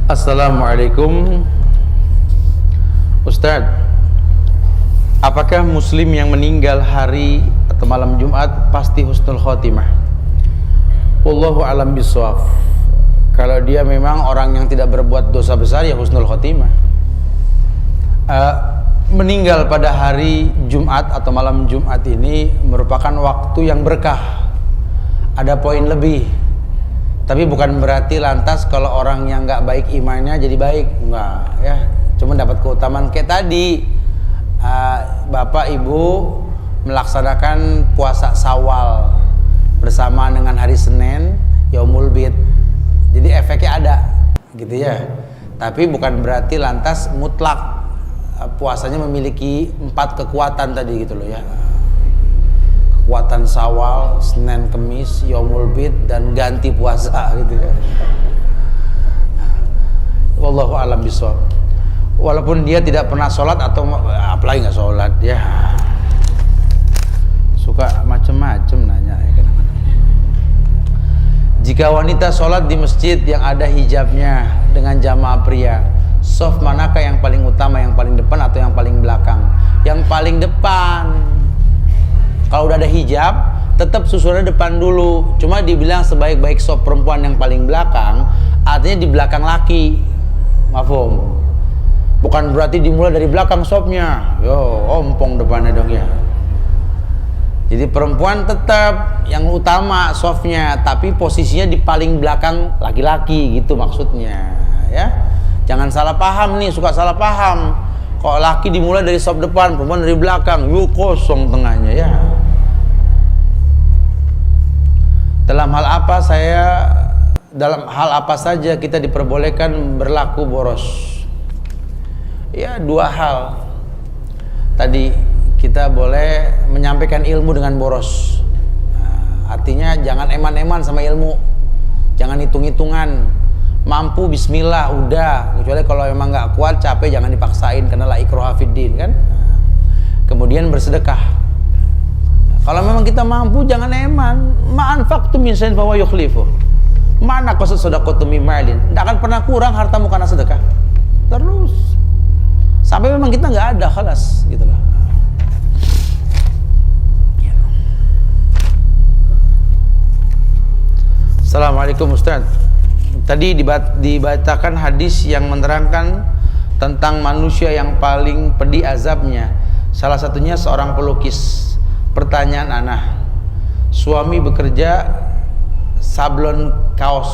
Assalamualaikum Ustadz, apakah muslim yang meninggal hari atau malam Jumat pasti husnul khotimah? Wallahu alam bisawab. Kalau dia memang orang yang tidak berbuat dosa besar, ya husnul khotimah. Meninggal pada hari Jumat atau malam Jumat ini merupakan waktu yang berkah, ada poin lebih. Tapi bukan berarti lantas kalau orang yang nggak baik imannya jadi baik, enggak ya. Cuma dapat keutamaan kayak tadi, Bapak Ibu melaksanakan puasa Syawal bersama dengan hari Senin, Yaumul Bid. Jadi efeknya ada, gitu ya. Tapi bukan berarti lantas mutlak puasanya memiliki 4 kekuatan tadi gitu loh ya. Kekuatan Syawal, Senin, Kemis, Yaumul Bid, dan ganti puasa gitu ya. Wallahu a'lam bishawab. Walaupun dia tidak pernah sholat atau apalagi nggak sholat ya. suka macem-macem nanya ya kadang-kadang. Jika wanita sholat di masjid yang ada hijabnya dengan jamaah pria, soft manakah yang paling utama, yang paling depan atau yang paling belakang? Yang paling depan. Kalau udah ada hijab, tetap susunnya depan dulu. Cuma dibilang sebaik-baik soft perempuan yang paling belakang, artinya di belakang laki. Mafhum? Bukan berarti dimulai dari belakang softnya. Yo, ompong depannya dong ya. Jadi perempuan tetap yang utama softnya, tapi posisinya di paling belakang laki-laki gitu maksudnya, ya. Jangan salah paham nih, suka salah paham. Kok laki dimulai dari soft depan, perempuan dari belakang, yuk kosong tengahnya ya. Dalam hal apa saja kita diperbolehkan berlaku boros? Ya, dua hal. Tadi kita boleh menyampaikan ilmu dengan boros. Nah, artinya jangan eman-eman sama ilmu, jangan hitung-hitungan. Mampu bismillah udah, kecuali kalau memang nggak kuat capek jangan dipaksain karena la ikraha fiddin kan. Nah, kemudian bersedekah. Kalau memang kita mampu jangan eman. Ma anfaqtum min shay'in fa huwa yukhlifu. Mana qasad sadaqatu min malin? Tidak akan pernah kurang hartamu karena sedekah. Terus sampai memang kita nggak ada, khalas gitulah. Assalamualaikum Ustaz. Tadi dibacakan hadis yang menerangkan tentang manusia yang paling pedih azabnya. Salah satunya seorang pelukis. Pertanyaan Ana, suami bekerja sablon kaos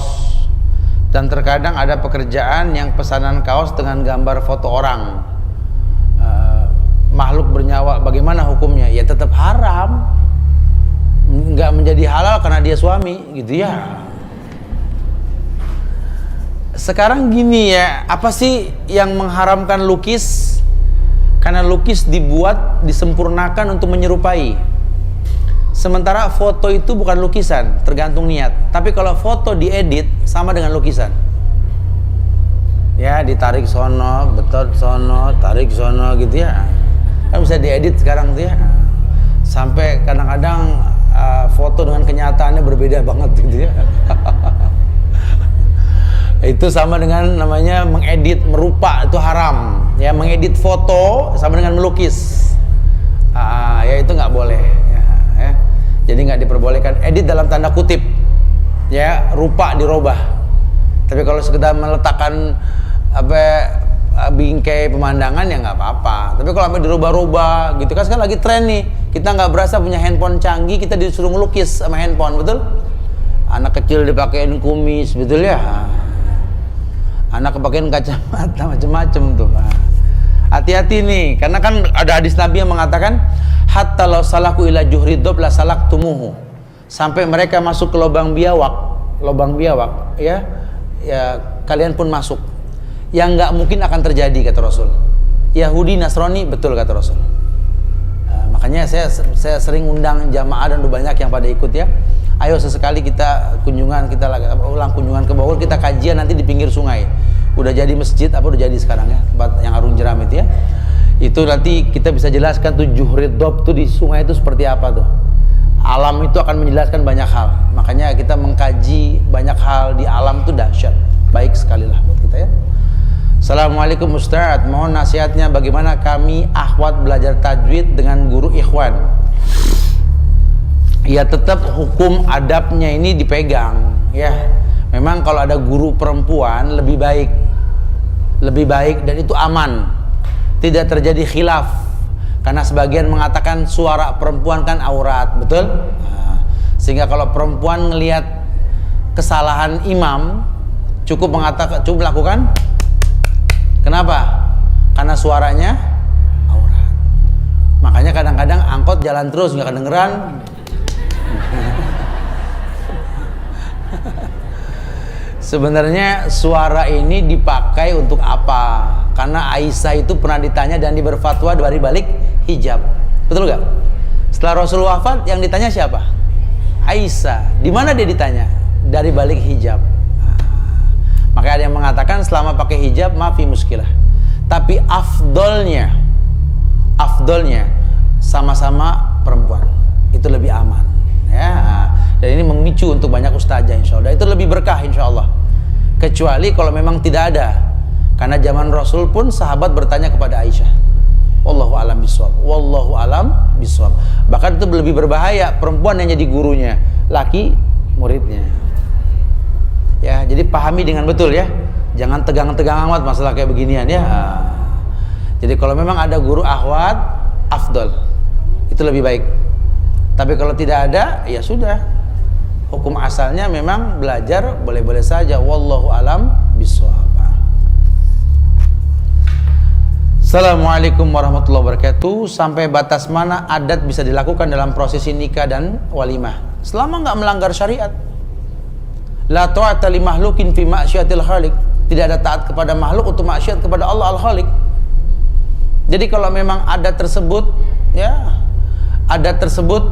dan terkadang ada pekerjaan yang pesanan kaos dengan gambar foto orang, makhluk bernyawa. Bagaimana hukumnya? Ya tetap haram, nggak menjadi halal karena dia suami gitu ya. Sekarang gini ya, apa sih yang mengharamkan lukis? Karena lukis dibuat, disempurnakan untuk menyerupai. Sementara foto itu bukan lukisan, tergantung niat. Tapi kalau foto diedit sama dengan lukisan. Ya, ditarik sono, betot sono, tarik sono gitu ya. Kan bisa diedit sekarang tuh ya. Sampai kadang-kadang foto dengan kenyataannya berbeda banget gitu ya. Itu sama dengan namanya mengedit, merupa, itu haram ya. Mengedit foto sama dengan melukis, ya itu nggak boleh ya. Jadi nggak diperbolehkan. Edit dalam tanda kutip ya, rupa dirubah. Tapi kalau sekedar meletakkan bingkai pemandangan ya nggak apa-apa. Tapi kalau sampai dirubah-rubah gitu kan, sekarang lagi tren nih, kita nggak berasa punya handphone canggih, kita disuruh ngelukis sama handphone, betul? Anak kecil dipakein kumis, betul ya? Anak kepakein kacamata, macam-macam tuh. Hati-hati nih, karena kan ada hadis Nabi yang mengatakan, hatta law salaku ila juhri dhab la salaktumuhu. Sampai mereka masuk ke lubang biawak, ya kalian pun masuk. Yang nggak mungkin akan terjadi kata Rasul. Yahudi, Nasrani, betul kata Rasul. Makanya saya sering undang jamaah dan udah banyak yang pada ikut ya. Ayo sesekali kita kunjungan, kita ulang kunjungan ke Bogor, kita kajian nanti di pinggir sungai. Udah jadi masjid apa udah jadi sekarang ya, tempat yang Arung Jeram itu ya. Itu nanti kita bisa jelaskan tuh juhrid dhab tuh di sungai itu seperti apa tuh. Alam itu akan menjelaskan banyak hal. Makanya kita mengkaji banyak hal di alam itu dahsyat. Baik sekali lah buat kita ya. Assalamualaikum Ustaz, mohon nasihatnya bagaimana kami akhwat belajar tajwid dengan guru ikhwan. Ya tetap hukum adabnya ini dipegang ya. Memang kalau ada guru perempuan lebih baik dan itu aman, tidak terjadi khilaf. Karena sebagian mengatakan suara perempuan kan aurat, betul? Sehingga kalau perempuan ngelihat kesalahan imam, cukup melakukan. Kenapa? Karena suaranya aurat. Makanya kadang-kadang angkot jalan terus nggak kedengeran. Sebenarnya suara ini dipakai untuk apa? Karena Aisyah itu pernah ditanya dan dia berfatwa dari balik hijab. Betul gak? Setelah Rasul wafat yang ditanya siapa? Aisyah. Di mana dia ditanya? Dari balik hijab. Makanya ada yang mengatakan selama pakai hijab maafi muskilah. Tapi afdolnya sama-sama perempuan. itu lebih aman ya. Dan ini memicu untuk banyak ustazah insyaallah. Itu lebih berkah insyaallah. Kecuali kalau memang tidak ada. Karena zaman Rasul pun sahabat bertanya kepada Aisyah. Wallahu alam bisawab. Wallahu alam bisawab. Bahkan itu lebih berbahaya perempuan yang jadi gurunya, laki muridnya. Ya, jadi pahami dengan betul ya. Jangan tegang-tegang amat masalah kayak beginian ya. Jadi kalau memang ada guru akhwat, afdol. Itu lebih baik. Tapi kalau tidak ada, ya sudah. Hukum asalnya memang belajar boleh-boleh saja. Wallahu alam bisawab. Assalamualaikum warahmatullahi wabarakatuh. Sampai batas mana adat bisa dilakukan dalam prosesi nikah dan walimah selama nggak melanggar syariat? La ta'ata li makhlukin fi ma'syiatil khaliq. Tidak ada taat kepada makhluk untuk maksiat kepada Allah Al-Khaliq. Jadi kalau memang adat tersebut ya, adat tersebut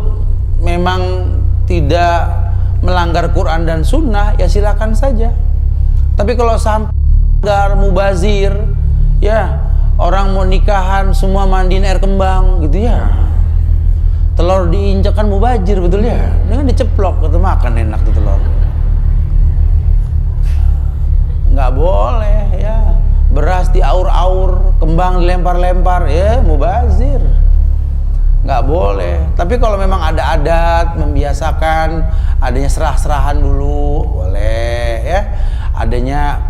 memang tidak melanggar Quran dan Sunnah, ya silakan saja. Tapi kalau sampai mubazir ya, orang mau nikahan semua mandiin air kembang gitu ya, telur diinjakan mubazir, betul ya, dengan diceplok gitu, makan enak tuh telur. Nggak boleh ya. Beras diaur-aur, kembang dilempar-lempar, ya mubazir. Nggak boleh. Tapi kalau memang ada adat membiasakan adanya serah-serahan dulu, boleh ya. Adanya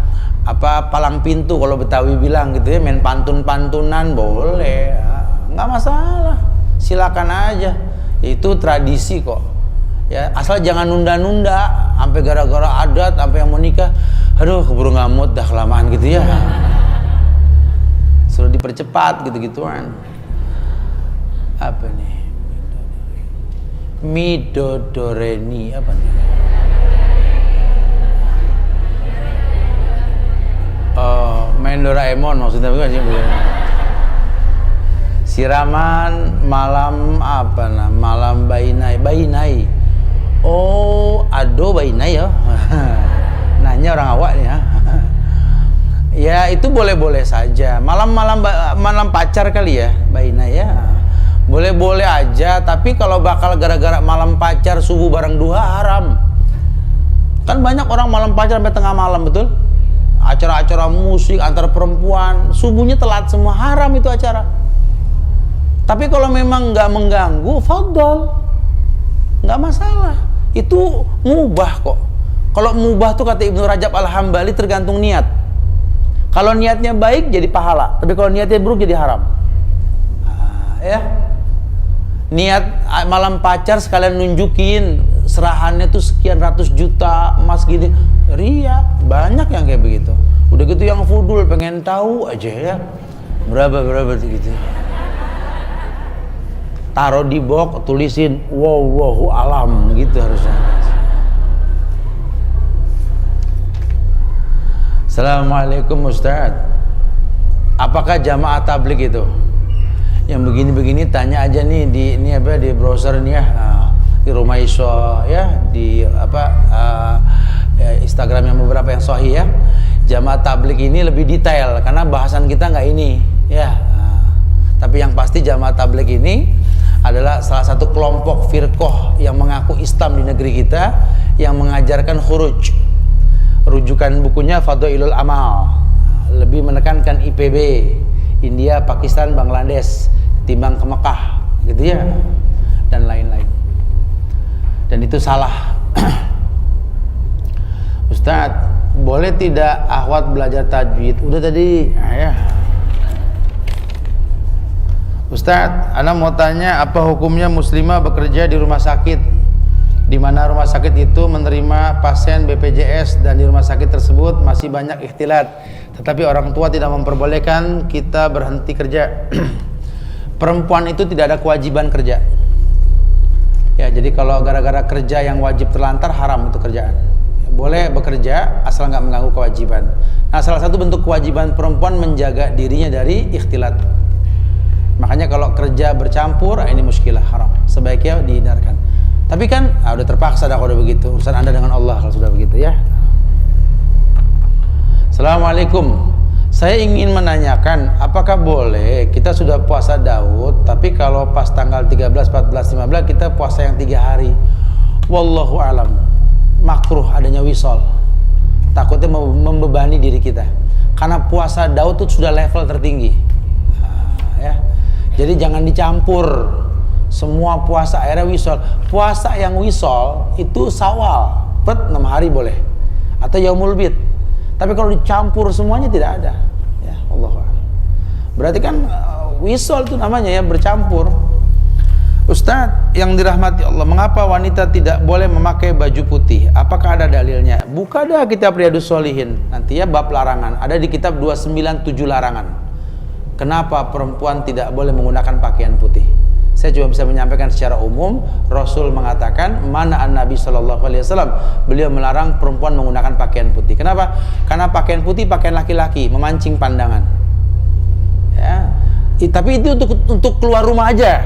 apa, palang pintu kalau Betawi bilang gitu ya, main pantun-pantunan boleh, nggak masalah, silakan aja, itu tradisi kok ya, asal jangan nunda-nunda sampai gara-gara adat, sampai yang mau nikah, aduh keburu ngamut dah kelamaan gitu ya, suruh dipercepat gitu-gituan. Apa nih, midodoreni apa nih? Main Doraemon maksudnya, bukan sih? Siraman malam apa nah? Malam bainai. Oh, ado bainai ya. Nanya orang awak nih ya. Ya itu boleh-boleh saja. Malam pacar kali ya, bainai ya. Boleh-boleh aja, tapi kalau bakal gara-gara malam pacar subuh bareng duha haram. Kan banyak orang malam pacar sampai tengah malam, betul? Acara-acara musik antar perempuan, subuhnya telat semua, haram itu acara. Tapi kalau memang nggak mengganggu, fadol, nggak masalah, itu mubah kok. Kalau mubah tuh kata Ibnu Rajab Al-Hambali tergantung niat. Kalau niatnya baik jadi pahala, tapi kalau niatnya buruk jadi haram. Ya, niat malam pacar sekalian nunjukin serahannya tuh sekian ratus juta emas gini, ria, banyak yang kayak begitu. Udah gitu yang fudul pengen tahu aja ya, berapa gitu. Taruh di box, tulisin wallahu alam gitu harusnya. Assalamualaikum Ustaz. Apakah jamaah tabligh itu? Yang begini-begini tanya aja nih di ini apa, di browser nih ya. Di Rumah Iso ya, di apa Instagram yang beberapa yang sahih ya. Jamaah tabligh ini lebih detail karena bahasan kita nggak ini ya. Tapi yang pasti jamaah tabligh ini adalah salah satu kelompok firqah yang mengaku Islam di negeri kita, yang mengajarkan khuruj. Rujukan bukunya Fadhailul Amal, lebih menekankan IPB, India, Pakistan, Bangladesh timbang ke Mekah gitu ya, dan lain-lain. Dan itu salah. Ustadz, boleh tidak akhwat belajar tajwid? Udah tadi ya. Ustadz, ana mau tanya, apa hukumnya muslimah bekerja di rumah sakit, di mana rumah sakit itu menerima pasien BPJS dan di rumah sakit tersebut masih banyak ikhtilat, tetapi orang tua tidak memperbolehkan kita berhenti kerja. Perempuan itu tidak ada kewajiban kerja. Ya, jadi kalau gara-gara kerja yang wajib terlantar, haram itu kerjaan. Boleh bekerja asal nggak mengganggu kewajiban. Nah, salah satu bentuk kewajiban perempuan menjaga dirinya dari ikhtilat. Makanya kalau kerja bercampur, ini muskilah, haram. Sebaiknya dihindarkan. Tapi kan udah terpaksa dah kalau udah begitu. Urusan Anda dengan Allah kalau sudah begitu ya. Assalamualaikum. Saya ingin menanyakan, apakah boleh kita sudah puasa Daud, tapi kalau pas tanggal 13, 14, 15 kita puasa yang 3 hari? Wallahu alam. Makruh adanya wisol. Takutnya membebani diri kita. Karena puasa Daud itu sudah level tertinggi. Ya. Jadi jangan dicampur semua puasa akhirnya wisol. Puasa yang wisol itu Syawal, 6 hari boleh. Atau Yaumul Bid. Tapi kalau dicampur semuanya tidak ada. Ya, Allah. Berarti kan wisol itu namanya ya, bercampur. Ustadz yang dirahmati Allah, mengapa wanita tidak boleh memakai baju putih? Apakah ada dalilnya? Buka dah kitab Riyadhus Shalihin. Nanti ya bab larangan. Ada di kitab 297 larangan. Kenapa perempuan tidak boleh menggunakan pakaian putih? Saya cuma bisa menyampaikan secara umum. Rasul mengatakan, mana an-Nabi SAW, beliau melarang perempuan menggunakan pakaian putih. Kenapa? Karena pakaian putih pakaian laki-laki, memancing pandangan. Ya. Tapi itu untuk keluar rumah aja.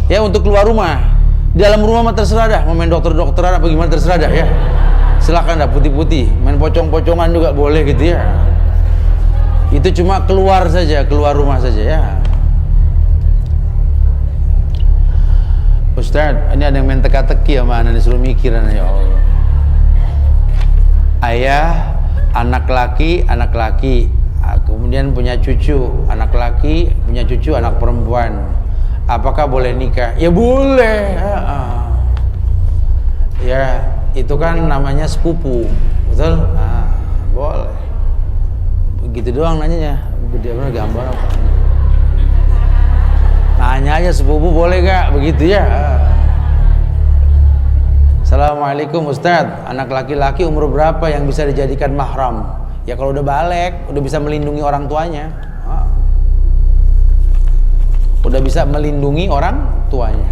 Ya, untuk keluar rumah. Di dalam rumah mah terserah dah, mau main dokter-dokteran apa gimana terserah dah ya. Silakan dah putih-putih, main pocong-pocongan juga boleh gitu ya. Itu cuma keluar saja, keluar rumah saja ya. Ustadz, ini ada yang main teka-teki ya, mana disuruh mikir ya Allah. Ayah, anak laki, kemudian punya cucu, anak laki, punya cucu, anak perempuan. Apakah boleh nikah? Ya boleh. Ya, itu kan namanya sepupu, betul? Boleh. Begitu doang nanyanya. Dia benar gambar apa? Nanya aja sepupu boleh gak? Begitu ya. Assalamualaikum Ustadz, anak laki-laki umur berapa yang bisa dijadikan mahram? Ya kalau udah balik, udah bisa melindungi orang tuanya. Udah bisa melindungi orang tuanya.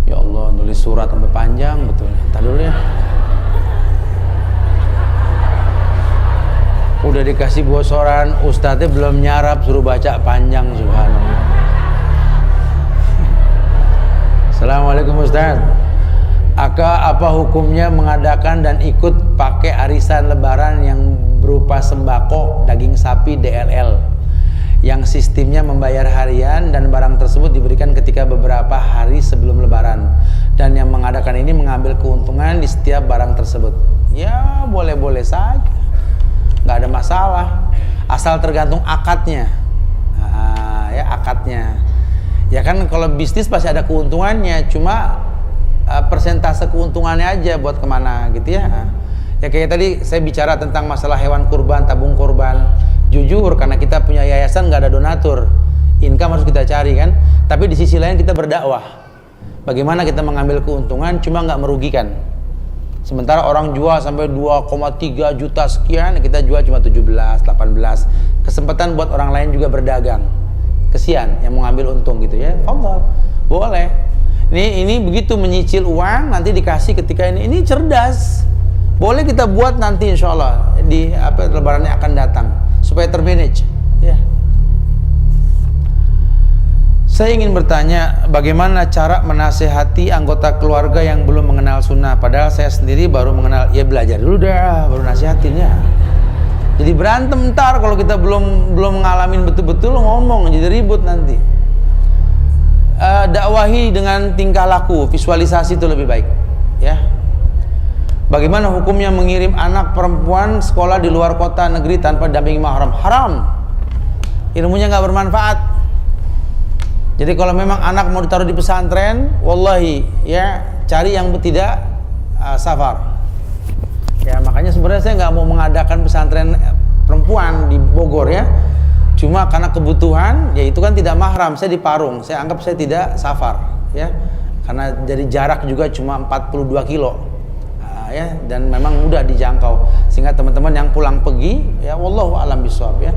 Ya Allah, nulis surat sampai panjang betul. Entar dulu ya. Udah dikasih bocoran, ustadznya belum nyarap, suruh baca panjang, subhanallah. Assalamualaikum Ustadz. Apa hukumnya mengadakan dan ikut pakai arisan lebaran yang berupa sembako, daging sapi, DLL, yang sistemnya membayar harian dan barang tersebut diberikan ketika beberapa hari sebelum lebaran, dan yang mengadakan ini mengambil keuntungan di setiap barang tersebut? Ya boleh-boleh saja, nggak ada masalah, asal tergantung akadnya. Ya akadnya ya kan, kalau bisnis pasti ada keuntungannya, cuma persentase keuntungannya aja buat kemana gitu ya. Ya kayak tadi saya bicara tentang masalah hewan kurban, tabung kurban. Jujur, karena kita punya yayasan nggak ada donatur, income harus kita cari kan. Tapi di sisi lain kita berdakwah, bagaimana kita mengambil keuntungan cuma nggak merugikan. Sementara orang jual sampai 2,3 juta sekian, kita jual cuma 17, 18. Kesempatan buat orang lain juga berdagang. Kesian yang mau ngambil untung gitu ya. Fadhal, boleh. Ini begitu menyicil uang nanti dikasih ketika ini cerdas. Boleh kita buat nanti insya Allah di lebarannya akan datang supaya termanage ya. Saya ingin bertanya, bagaimana cara menasehati anggota keluarga yang belum mengenal sunnah, padahal saya sendiri baru mengenal. Ya belajar dulu dah, baru nasihatin ya. Jadi berantem ntar kalau kita belum ngalamin betul-betul ngomong, jadi ribut nanti. Dakwahi dengan tingkah laku, visualisasi itu lebih baik ya. Bagaimana hukumnya mengirim anak perempuan sekolah di luar kota negeri tanpa dampingi mahram? Haram. Ilmunya nggak bermanfaat. Jadi kalau memang anak mau ditaruh di pesantren, wallahi ya cari yang tidak safar. Ya makanya sebenarnya saya nggak mau mengadakan pesantren perempuan di Bogor ya. Cuma karena kebutuhan, ya itu kan tidak mahram. Saya di Parung, saya anggap saya tidak safar ya. Karena jadi jarak juga cuma 42 kilo. Ya, dan memang mudah dijangkau sehingga teman-teman yang pulang pergi ya wallahu alam bisawab ya.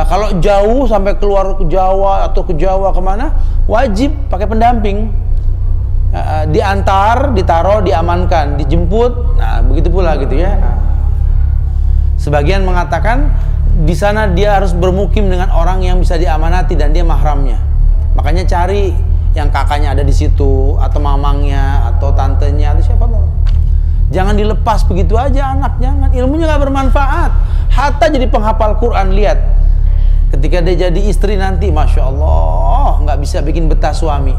Kalau jauh sampai keluar ke Jawa atau ke Jawa kemana, wajib pakai pendamping. Diantar, ditaruh, diamankan, dijemput. Nah begitu pula gitu ya. Sebagian mengatakan di sana dia harus bermukim dengan orang yang bisa diamanati dan dia mahramnya. Makanya cari yang kakaknya ada di situ, atau mamangnya, atau tantenya, atau siapa tahu. Jangan dilepas begitu aja anak, jangan. Ilmunya nggak bermanfaat. hatta jadi penghafal Quran. Lihat, ketika dia jadi istri nanti, Masya Allah, nggak bisa bikin betah suami,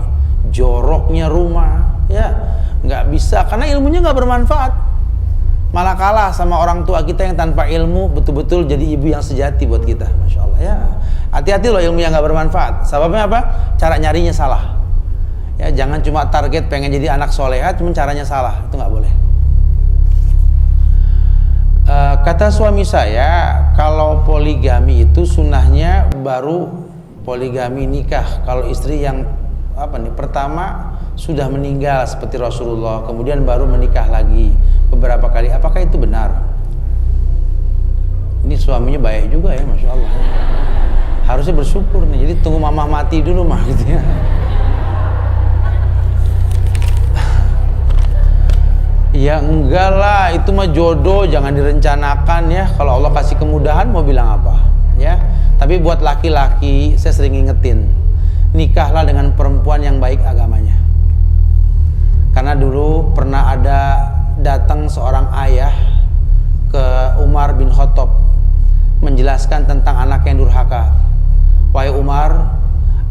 joroknya rumah, ya nggak bisa, karena ilmunya nggak bermanfaat. Malah kalah sama orang tua kita yang tanpa ilmu betul-betul jadi ibu yang sejati buat kita. Masya Allah, ya hati-hati loh ilmu yang nggak bermanfaat. Sebabnya apa? Cara nyarinya salah. Ya, jangan cuma target pengen jadi anak soleha, cuma caranya salah, itu nggak boleh. Kata suami saya, kalau poligami itu sunnahnya baru poligami nikah. Kalau istri yang pertama sudah meninggal seperti Rasulullah, kemudian baru menikah lagi beberapa kali, apakah itu benar? Ini suaminya baik juga ya, Masya Allah. Harusnya bersyukur nih. Jadi tunggu mamah mati dulu mah gitu ya. Ya enggak lah, itu mah jodoh, jangan direncanakan ya. Kalau Allah kasih kemudahan mau bilang apa ya. Tapi buat laki-laki saya sering ingetin, nikahlah dengan perempuan yang baik agamanya. Karena dulu pernah ada datang seorang ayah ke Umar bin Khattab menjelaskan tentang anak yang durhaka. Wahai Umar,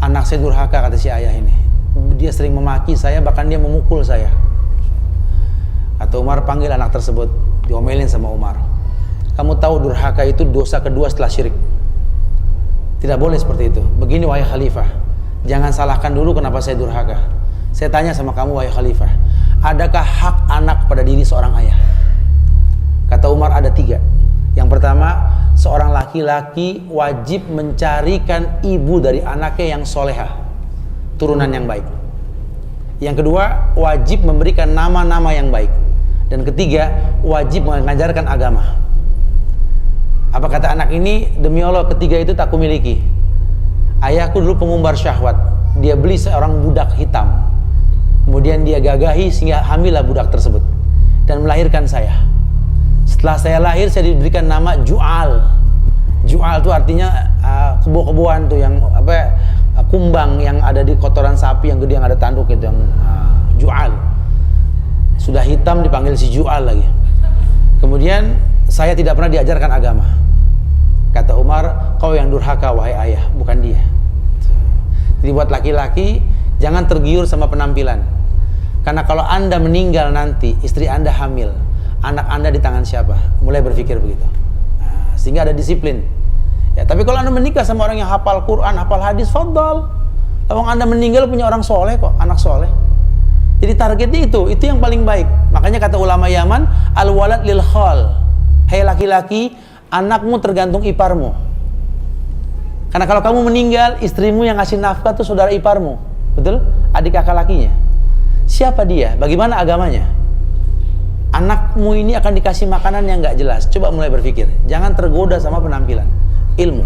anak saya durhaka, kata si ayah ini. Dia sering memaki saya, bahkan dia memukul saya. Atau Umar panggil anak tersebut, diomelin sama Umar. Kamu tahu durhaka itu dosa kedua setelah syirik. Tidak boleh seperti itu. Begini wahai khalifah, jangan salahkan dulu kenapa saya durhaka. Saya tanya sama kamu wahai khalifah, adakah hak anak pada diri seorang ayah? Kata Umar ada 3. Yang pertama, seorang laki-laki wajib mencarikan ibu dari anaknya yang solehah, turunan yang baik. Yang kedua, wajib memberikan nama-nama yang baik. Dan ketiga, wajib mengajarkan agama. Apa kata anak ini? Demi Allah, ketiga itu tak kumiliki. Ayahku dulu pengumbar syahwat. Dia beli seorang budak hitam, kemudian dia gagahi sehingga hamillah budak tersebut dan melahirkan saya. Setelah saya lahir, saya diberikan nama Ju'al. Ju'al itu artinya kebo-keboan tuh yang kumbang yang ada di kotoran sapi yang gede yang ada tanduk itu, yang Ju'al. Sudah hitam dipanggil si Ju'al lagi. Kemudian saya tidak pernah diajarkan agama. Kata Umar, kau yang durhaka wahai ayah, bukan dia. Jadi buat laki-laki jangan tergiur sama penampilan. Karena kalau Anda meninggal nanti, istri Anda hamil, anak Anda di tangan siapa? Mulai berpikir begitu. Sehingga ada disiplin. Ya, tapi kalau Anda menikah sama orang yang hafal Quran, hafal hadis, fadhal. Kalau Anda meninggal punya orang soleh kok, anak soleh. Jadi targetnya itu yang paling baik. Makanya kata ulama Yaman, al-walad lil khal. Hei laki-laki, anakmu tergantung iparmu. Karena kalau kamu meninggal, istrimu yang ngasih nafkah itu saudara iparmu. Betul? Adik kakak lakinya. Siapa dia? Bagaimana agamanya? Anakmu ini akan dikasih makanan yang gak jelas. Coba mulai berpikir. Jangan tergoda sama penampilan. Ilmu.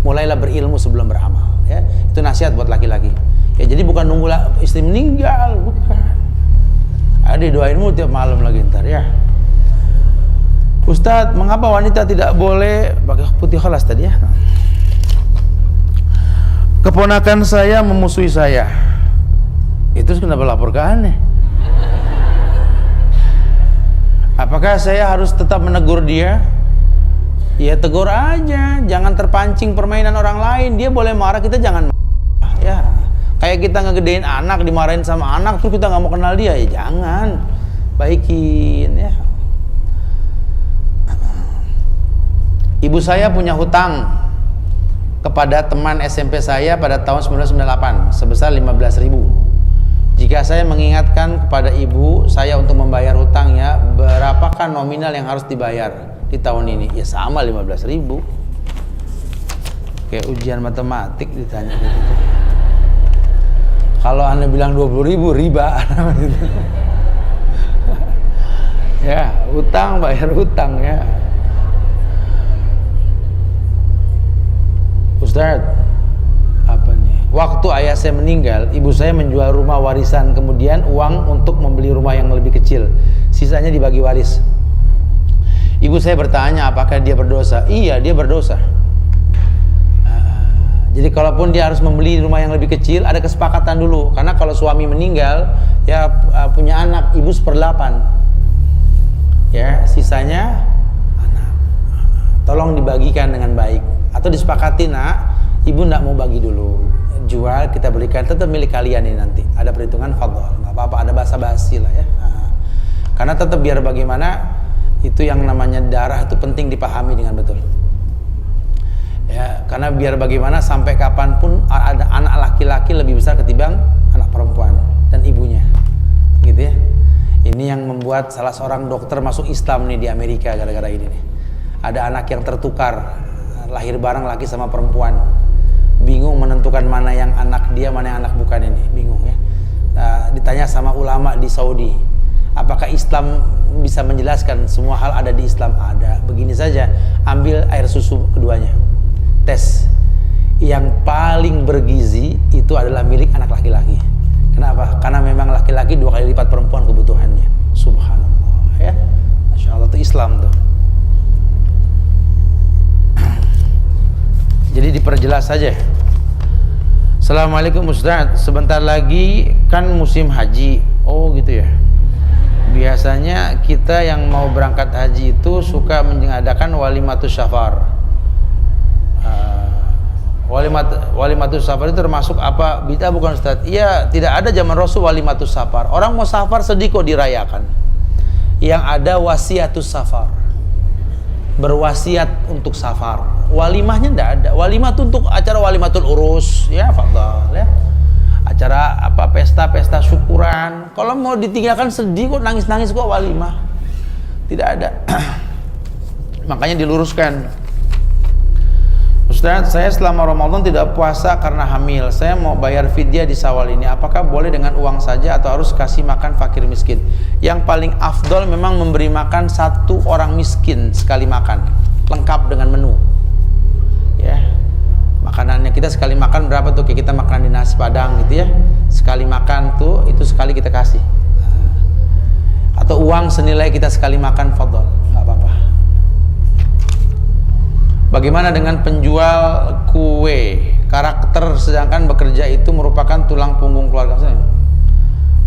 Mulailah berilmu sebelum beramal. Ya, itu nasihat buat laki-laki. Ya, jadi bukan nunggu istri meninggal, bukan. Ada doainmu tiap malam lagi ntar ya. Ustadz, mengapa wanita tidak boleh pakai putih khalas tadi ya? Keponakan saya memusuhi saya. Itu kenapa lapor ke aneh? Apakah saya harus tetap menegur dia? Ya tegur aja, jangan terpancing permainan orang lain. Dia boleh marah, kita jangan marah. Ya, kayak kita ngegedein anak, dimarahin sama anak, terus kita nggak mau kenal dia, ya jangan. Baikin ya. Ibu saya punya hutang kepada teman SMP saya pada tahun 1998 sebesar 15.000. Jika saya mengingatkan kepada ibu saya untuk membayar hutangnya, berapakah nominal yang harus dibayar di tahun ini? Ya sama 15.000. Kayak ujian matematik ditanya gitu. Kalau Anda bilang 20.000 riba. Ya, hutang bayar hutang ya. Ustaz, apa nih? Waktu ayah saya meninggal, ibu saya menjual rumah warisan, kemudian uang untuk membeli rumah yang lebih kecil. Sisanya dibagi waris. Ibu saya bertanya, apakah dia berdosa? Iya, dia berdosa. Jadi kalaupun dia harus membeli rumah yang lebih kecil, ada kesepakatan dulu. Karena kalau suami meninggal, ya punya anak, ibu 1/8. Ya, sisanya anak. tolong dibagikan dengan baik, atau disepakati nak, ibu ndak mau bagi dulu, jual kita berikan, tetap milik kalian ini nanti, ada perhitungan fadl, nggak apa-apa, ada basa-basi lah ya. Karena tetap biar bagaimana itu yang namanya darah itu penting dipahami dengan betul ya, karena biar bagaimana sampai kapanpun ada anak laki-laki lebih besar ketimbang anak perempuan dan ibunya gitu ya. Ini yang membuat salah seorang dokter masuk Islam nih di Amerika gara-gara ini nih. Ada anak yang tertukar, lahir bareng laki sama perempuan, bingung menentukan mana yang anak dia, mana yang anak bukan ini, bingung ya. Ditanya sama ulama di Saudi, apakah Islam bisa menjelaskan semua hal ada di Islam? Ada. Begini saja, ambil air susu keduanya, tes, yang paling bergizi itu adalah milik anak laki-laki. Kenapa? Karena memang laki-laki 2 kali lipat perempuan kebutuhannya. Subhanallah ya, Masya Allah, itu Islam tuh. Jadi diperjelas saja. Assalamualaikum Ustaz, sebentar lagi kan musim haji. Oh gitu ya. Biasanya kita yang mau berangkat haji itu suka mengadakan walimatus safar. Walimatus safar itu termasuk apa? Bid'ah bukan Ustaz? Iya, tidak ada zaman Rasul walimatus safar. Orang mau safar sedih kok dirayakan. Yang ada wasiatus safar, berwasiat untuk safar. Walimahnya tidak ada. Walimah itu untuk acara walimatul urus ya, fadhal ya. Acara apa, pesta-pesta syukuran. Kalau mau ditinggalkan sedih kok, nangis-nangis kok walimah. Tidak ada. Makanya diluruskan. Ustaz, saya selama Ramadan tidak puasa karena hamil. Saya mau bayar fidyah di Syawal ini. Apakah boleh dengan uang saja atau harus kasih makan fakir miskin? Yang paling afdol memang memberi makan 1 orang miskin sekali makan, lengkap dengan menu. Ya. Makanannya kita sekali makan berapa tuh? Kayak kita makan di nasi padang gitu ya. Sekali makan tuh itu sekali kita kasih. Atau uang senilai kita sekali makan, fadhol, nggak apa-apa. Bagaimana dengan penjual kue karakter sedangkan bekerja itu merupakan tulang punggung keluarga saya?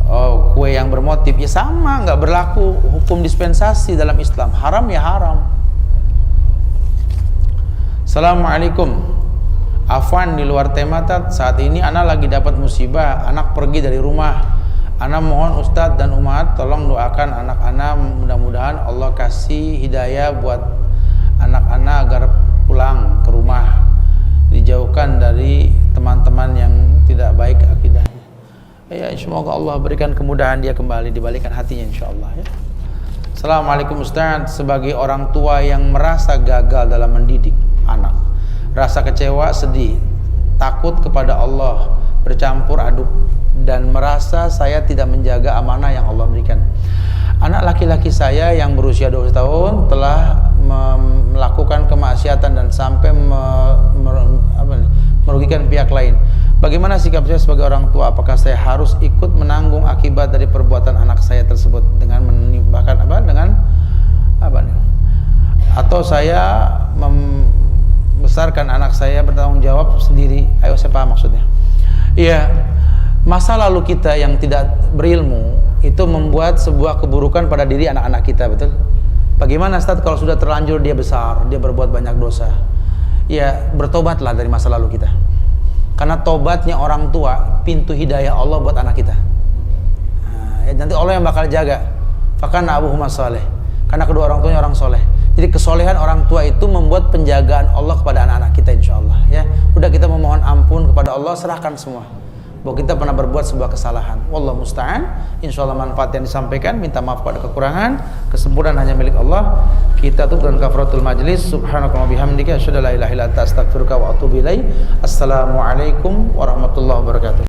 Oh, kue yang bermotif ya sama, nggak berlaku hukum dispensasi dalam Islam. Haram ya haram. Assalamualaikum. Afwan, di luar tema Tat, saat ini anak lagi dapat musibah, anak pergi dari rumah. Anak mohon Ustadz dan umat tolong doakan anak-anak, mudah-mudahan Allah kasih hidayah buat anak-anak agar pulang ke rumah, dijauhkan dari teman-teman yang tidak baik akidahnya. Ya, semoga Allah berikan kemudahan dia kembali, dibalikan hatinya insyaallah ya. Assalamualaikum Ustaz, sebagai orang tua yang merasa gagal dalam mendidik anak, rasa kecewa, sedih, takut kepada Allah, bercampur aduk, dan merasa saya tidak menjaga amanah yang Allah berikan. Anak laki-laki saya yang berusia 12 tahun telah melakukan kemaksiatan dan sampai merugikan pihak lain. Bagaimana sikap saya sebagai orang tua? Apakah saya harus ikut menanggung akibat dari perbuatan anak saya tersebut dengan menimbahkan atau saya membesarkan anak saya bertanggung jawab sendiri? Ayo, saya paham maksudnya. Iya, masa lalu kita yang tidak berilmu itu membuat sebuah keburukan pada diri anak-anak kita, betul? Bagaimana Ustaz kalau sudah terlanjur dia besar, dia berbuat banyak dosa? Ya, bertobatlah dari masa lalu kita. Karena tobatnya orang tua pintu hidayah Allah buat anak kita. Nah, ya, nanti Allah yang bakal jaga. Fakana abuhuma saleh. Karena kedua orang tuanya orang soleh. Jadi kesolehan orang tua itu membuat penjagaan Allah kepada anak-anak kita insyaallah ya. Udah kita memohon ampun kepada Allah, serahkan semua bahwa kita pernah berbuat sebuah kesalahan. Wallahu musta'an. Insyaallah manfaat yang disampaikan, minta maaf pada kekurangan, kesempurnaan hanya milik Allah. Kita tutup dengan kafaratul majlis. Subhanakallahumma bihamdika asyhadu an la ilaha illa anta astaghfiruka wa atubu ilaik. Assalamualaikum warahmatullahi wabarakatuh.